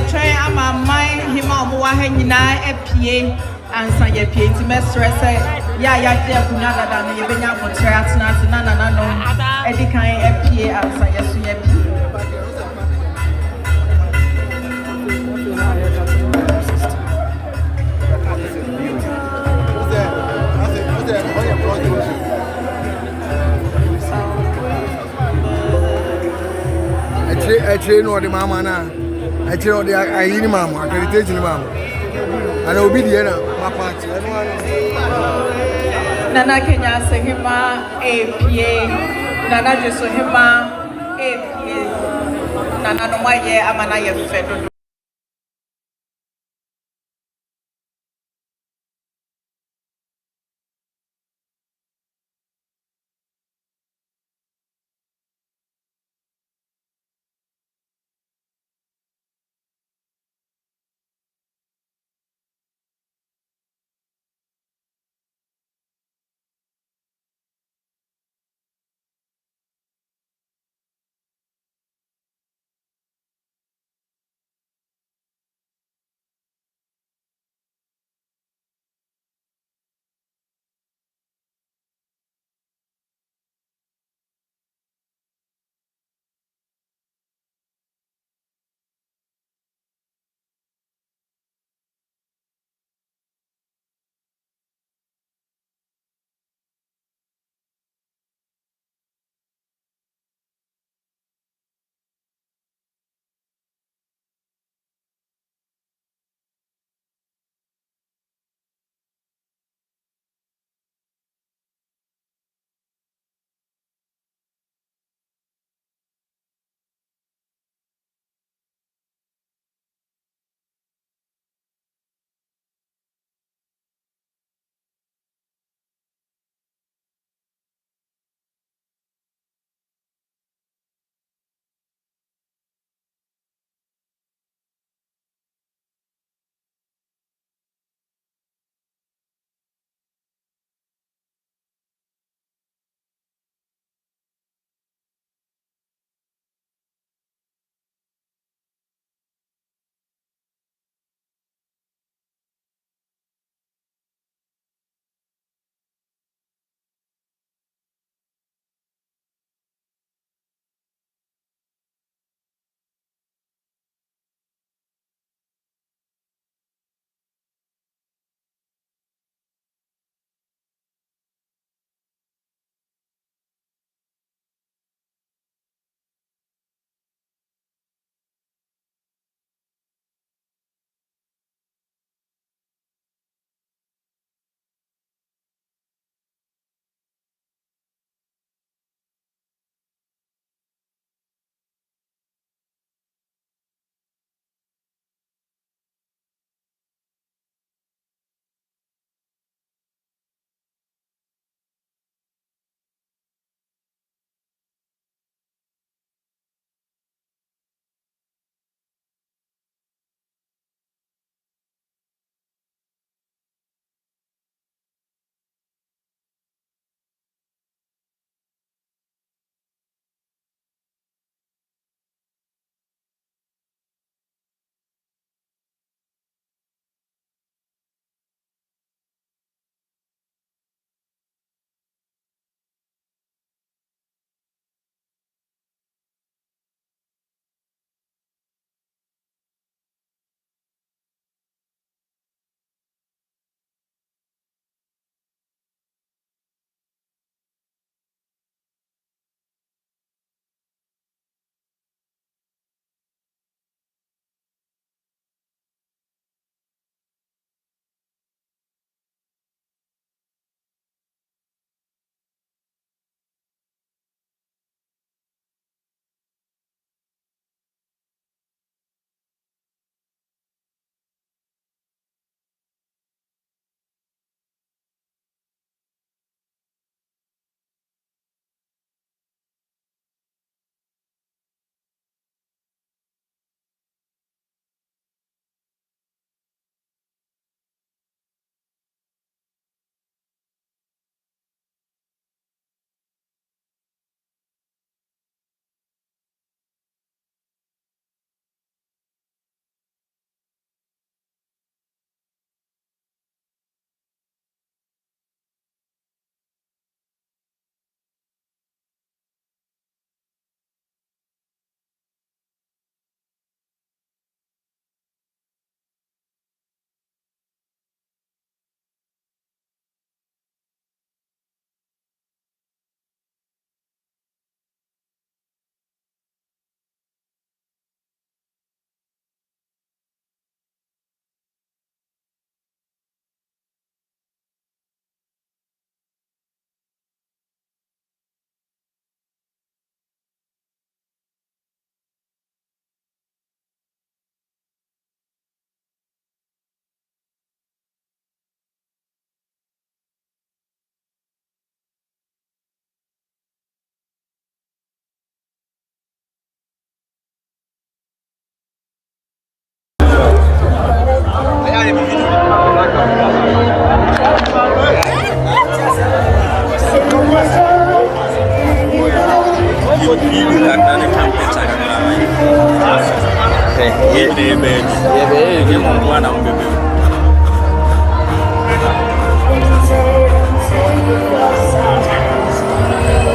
Try Hima Muahena EPA and Sanya Paint Mistress. Ya Punada than Yabena for Triatna, Nananom, Edikai EPA and Sanya Suya. I train or the mama now. I train or the I mama, accreditation mama. And I'll be the end of my party. Nana Kenya Sehima APA, Nana Jesuhima APA, Nananom Amanaya Federal.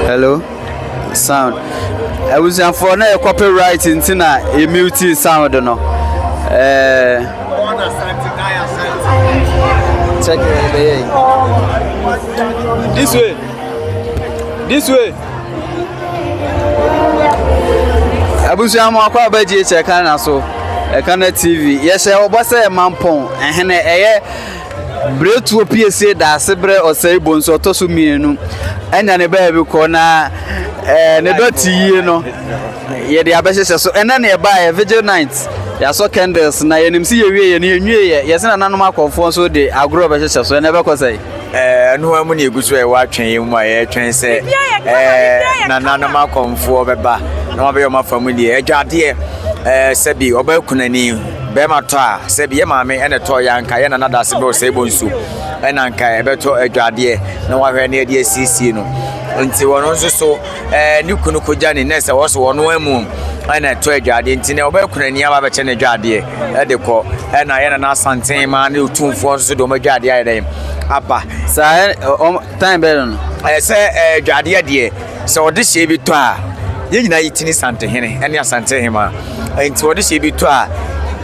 Hello, sound. I was for no copyright in Tina, a multi sound, no. Check it. This way. This way. I was a more quality check and so. Elkannah TV. Yes, I was a Mampongheene. Break to PSA DAASEBRE OSEI BONSU to sumienu. Enya ne ba bi ko na ne doti yi no. Ye de abehye so ena ne ba e vigil night. Ya so candles na ye nimsi ye wie ye ne nwie ye. Ye se na nanom akofo so de agro behye so ena be ko sei. No amu ne eguso e wa twen ye mu aye twen se nananom akofo beba. Na wa be yo mafamili e dwade sebi oba kunani be mato a sebi ye maame ene to yanka ye na DAASEBRE OSEI BONSU ena nka e beto adwade na wa hwe na de asisi no nti wono nso so ni kunu koja ni nese wo so wono amu ena to adwade nti ne oba kunani aba be che ne adwade e de ko ena ye na ASANTEMAN ne OTUMFUO nso do ma adwade aye dem apa sa time be no se adwade de se odi hye bi to a ye nyina yitini ASANTEHENE ene ASANTEHEMA nti odi hye bi to a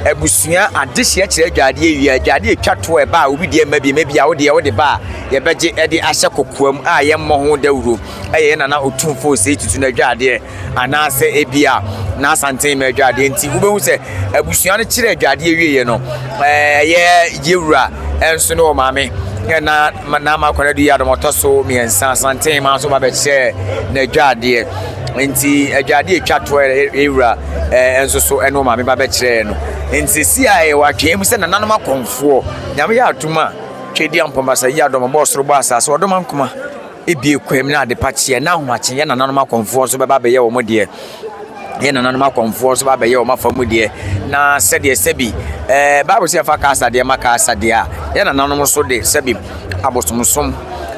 ebusua adehye kire adwade wi adwade etwa to e ba obi de mabi a wo de ba ye beje e de ahye kokoam a ye mmɔ ho dawuro eye na OTUMFUO sei tutu na adwade ana se ebia na ASANTEMAN adwade nti wo behu se ebusua no kire adwade wi ye no ye yewura enso no maame na makwana du ya do motoso miensa ASANTEMAN so ba be che na adwade nti adwade etwa to ewura enso so eno maame ba be kire no nti si aye watwe mu se nananom akonfo nyame ya atuma twedi ampomasa ya do mo soro ba asase odom ankoma ebie kwem na ade pache na hoache ya nananom akonfo so be ba be ye wo modie ye nananom akonfo so ba be ye wo mafamu die na sede sebi bible se fa ka asade maka asade a ye nananom so de sebi abosomsom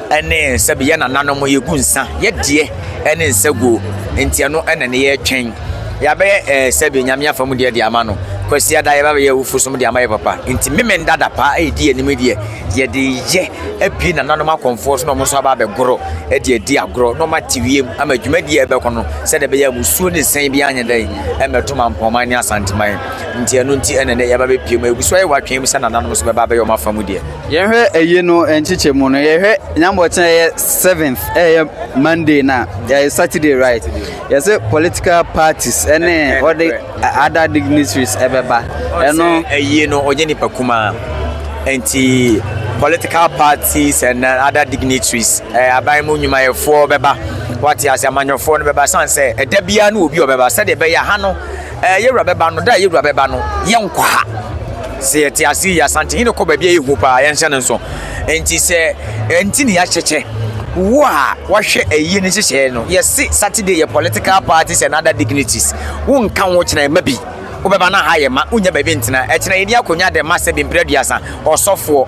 ene sebi ye nananom ye gunsa ye die ene nsago nti eno ene ne ye twen ya be sebi nyame afamu die de ama no kwesi ada ye ba ye wufusom de ama ye papa nti memenda da pa di anim de ye de ye abi nananom akonfo so no mo so ba be goro e de di agoro no ma tiwiem ama dwuma de ye be kono se de be ye musuo ne san bi anya dai e meto Mamponghemaa ne ASANTEMAN nti eno nti ene ne ye ba be piem eguso ye watwen se nananom so be ba be ye mafamu de ye hwe eye no enchiche mu no ye hwe nyambo chen ye 7th Monday na ye Saturday right ye say political parties ene other dignitaries ebeba eno eye no oje ni pakuma enti political parties and other dignitaries aban mu nyuma ye fo beba what ya amanyofo no beba san say eda bia na obi obeba say de be ya ha no yewura beba no da yewura beba no ye nkwa ha se eti asi ya ASANTEHENE ko ba bia ye hu pa ye nhyɛ nso enti se enti ni ya cheche wa hwe ayi ni cheche no yes Saturday ye political parties and other dignitaries wo nka wo kyena ma bi wo beba na ha ye ma unya ba bi ntina e kyena ye ni akonya de ma se bi mpreduasa osofo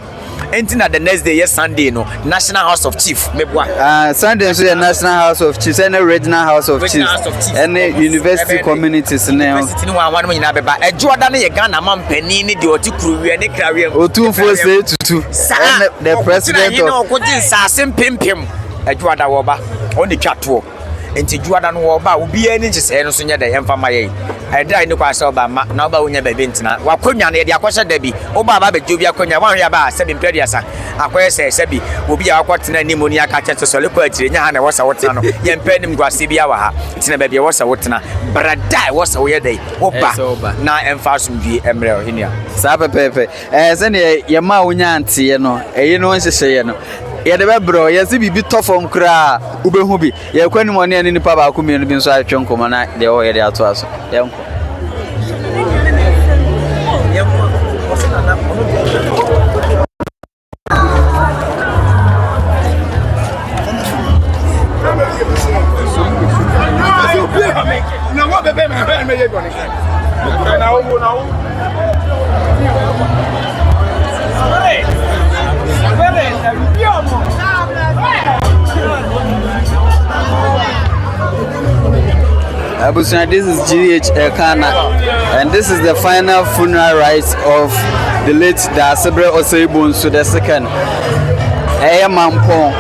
enti na the next day yes Sunday no National House of Chief mebwa Sunday so the National House of Chiefs and the Regional House of Chiefs and the university communities now university ni wan mo nyina beba ejoda na ye Ghana mampani ni de oti kuruwe ne krawe OTUMFUO say tutu and the president of ko din sa sempempem ejoda wo ba oni twato enti juada no wo ba obi ani nkese no so nya da yemfa maye eda ni kwa so ba ma na ba wonya ba bi ntina wakonwa na ye de akosha da bi wo ba ba bejo bi akonwa wan hwe ba se bi mpediasa akoye se bi obi ya akotena ni moni aka cha so le kwa atire nya ha na wo sa wotena no ye mpedi mgwase bi awa ha ntina ba bi wo sa wotena brada wo sa wo ye dai wo ba na emfa sumdue emre ohenia sa pepepe se ne ye ma wonya ante no eyi no nhyehyeye ye no ye de be bro ye se bibi tofom kra ubehu bi ye kwani mo ne ni pa ba ku mienu bi nso atwe nkoma na de wo ye de ato aso ye nko na wo bebe me ye goni na wo Abusunya, this is GH Elkannah, and this is the final funeral rites of the late DAASEBRE OSEI BONSU II. Mampong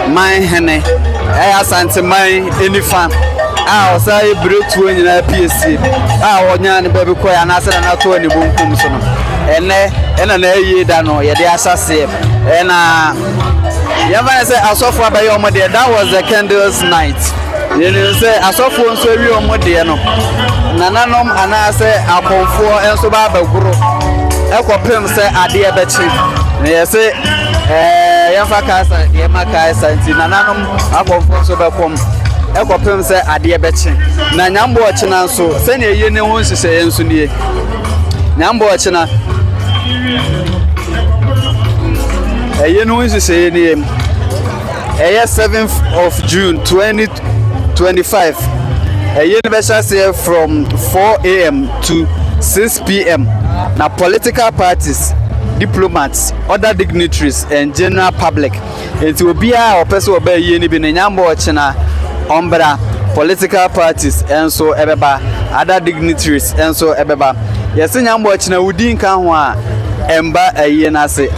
Mamponghemaa, ASANTEMAN Enifa. OSEI breakthrough in the PSC. Onyan baby koy anasa na to ni bunkum so no. Ena na ye da no ye de asase. Ena Yava say asofo abaye omode, that was the candles night. You say asofo nso wi omode no. Nananom ana say akonfo enso ba baguro. Ekopem say ade e bechi. Na say yafa kasa ye makasa nti nananom akonfo nso bekom. Ekopem say ade e bechi. Na nyambo ochina nso se na ye ne ho nsise enso nie. Nyambo ochina you know, is the 7th of June 2025. A universal sale from 4 a.m. to 6 p.m. Now, political parties, diplomats, other dignitaries, and general public. It will be our person obey any binyambo china umbra political parties and so ebeba other dignitaries and so ebeba. Yes, nyambo china udin kanwa emba ayenase.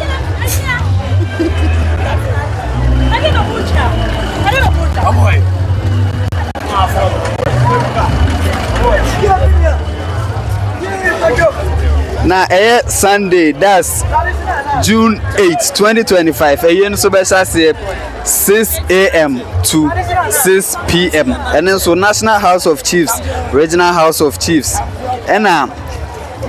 Now, Sunday, that's June 8, 2025. A special say 6 a.m. to 6 p.m. And then so National House of Chiefs, Regional House of Chiefs, and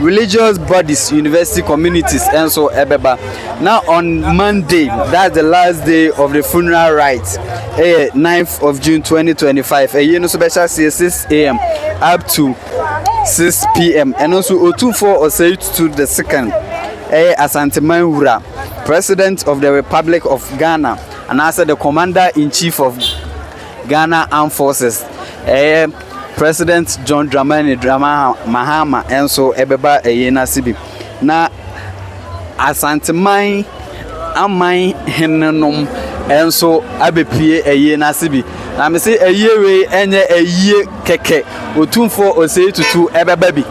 religious bodies, university communities, and so ebeba. Now on Monday, that's the last day of the funeral rites, 9th of June 2025. A special say 6 a.m. up to 6 p.m. and also OTUMFUO OCCUPANT II, ASANTEMAN, President of the Republic of Ghana, and also the Commander-in-Chief of Ghana Armed Forces, President John Dramani Mahama, and so ebeba yena sibi. Na ASANTEMAN AMANIAMPONG and so abepie yena sibi. Na me say we enye keke OTUMFUO OSEI TUTU ebeba bi.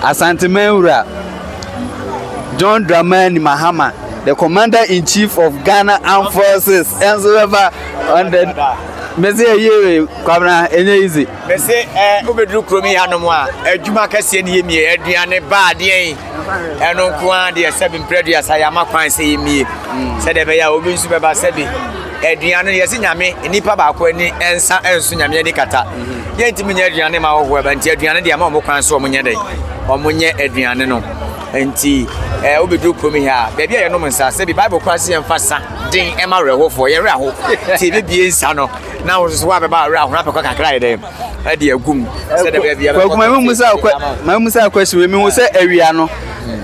ASANTEMAN John Dramani Mahama, the Commander-in-Chief of Ghana Armed Forces, and so ever on the Mese yewe kwabna enye easy. Mese obedu kromi hanom a adwuma kase ne yemie aduane ba de eno ko an de sebi mpredu asaya makwan se yemie. Se de be ya obi nsu beba sebi aduane yesi nyame nipa ba ko ni ensa ensu nyame de kata. Ye ntimi nya aduane ma wo ba nti aduane de ma mo kwan so omunye de. Omunye aduane no. Enti obedu kromi ha bebia ye no nsa sebi Bible kwase emfasa den ema rehofo ye reho. Ti be bie nsa no. Now was what about around kakra dem e de agum say de bia my musa question we me say awia no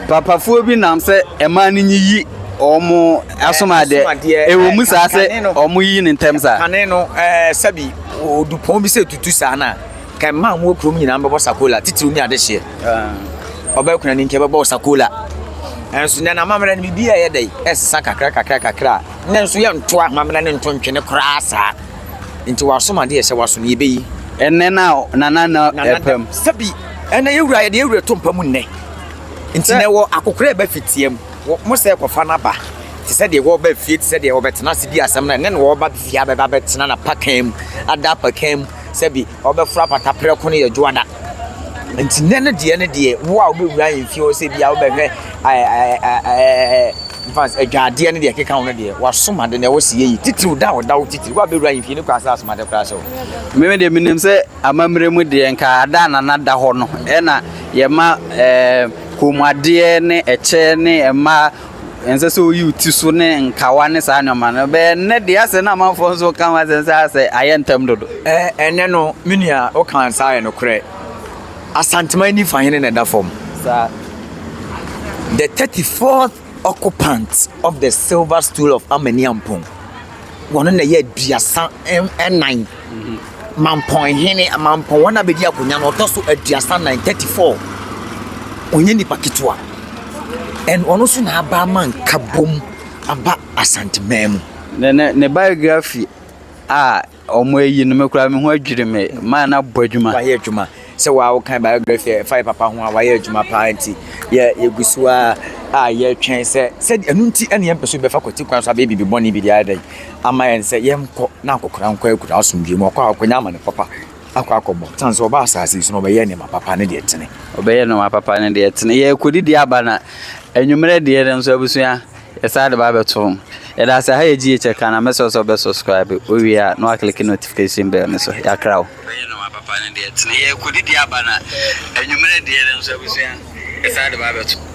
papafuo bi nam say ema ni yi omo asomade e wo musa say omo yi ni ntem sa kane no sabi odupon bi say tutu sa na kan ma mo krom nyina mbebo sakola titiru ni ade hye oba kuna ni nke bebo sakola enso na mamra ni bia ye dai essa kakra nenso ye ntoa mamra ni ntontwene kra sa into wasoma de ese waso ne beyi enne na nana epem sabi enne yewura ye de yewura tompamu nne nti ne wo akokora ba fitiem mo se kofa na ba ti se de wo ba fit se de wo betena se bi asem na ne wo ba fia ba betena na pakam ada pakam sabi obefra patapre ko ne ye juada nti ne de wo a obewura yemfi o se bia obehwe fans agade ne de keka ho ne de wasoma de ne wo se yi titiru da titiru wa bewura yemfi ne kwasa asoma de kra so me de minim se amamre mu de nka ada na da ho no e na ye ma komade ne eche ne ema ense so yi uti so ne nkawa ne sa nyoma no be ne de ase na manfo so kan wa sense ase ayentam dodo ene no minia o kan sa ye no kre asanteman ni fahene na da form sa the 34th occupant of the silver stool of AMANIAMPONG one na ye aduasa en9 Mampongheene Mampong wana be di akonya no toso aduasa 934 onye ni pakitwa and ono so na aba man kabom aba ASANTEMAN ne biography omo yi no mekura me ho adwire me ma na bodwuma wa ye adwuma se wa wo kan biography fa papa ho wa ye adwuma party ye gusua ye twen se enu nti ene ye mpeso be fa kwati kwan so abebi boni bi dia dai ama yen se ye mko na akokora nkwa ekura asomdwe mo kwa akonya ama ne papa akwakobo tanso ba asase so no be ye ne ma papa ne de etene obeye no ma papa ne de etene ye kodi dia ba na enwumere de ye nso abusua Esade ba beto. Eda sa ha eji cheka na message so be subscribe. We are no click notification bell so ya krawo. Be no ma papa ne de etne ye kodi dia ba na enwumere de ye nso abusua. Esade ba beto.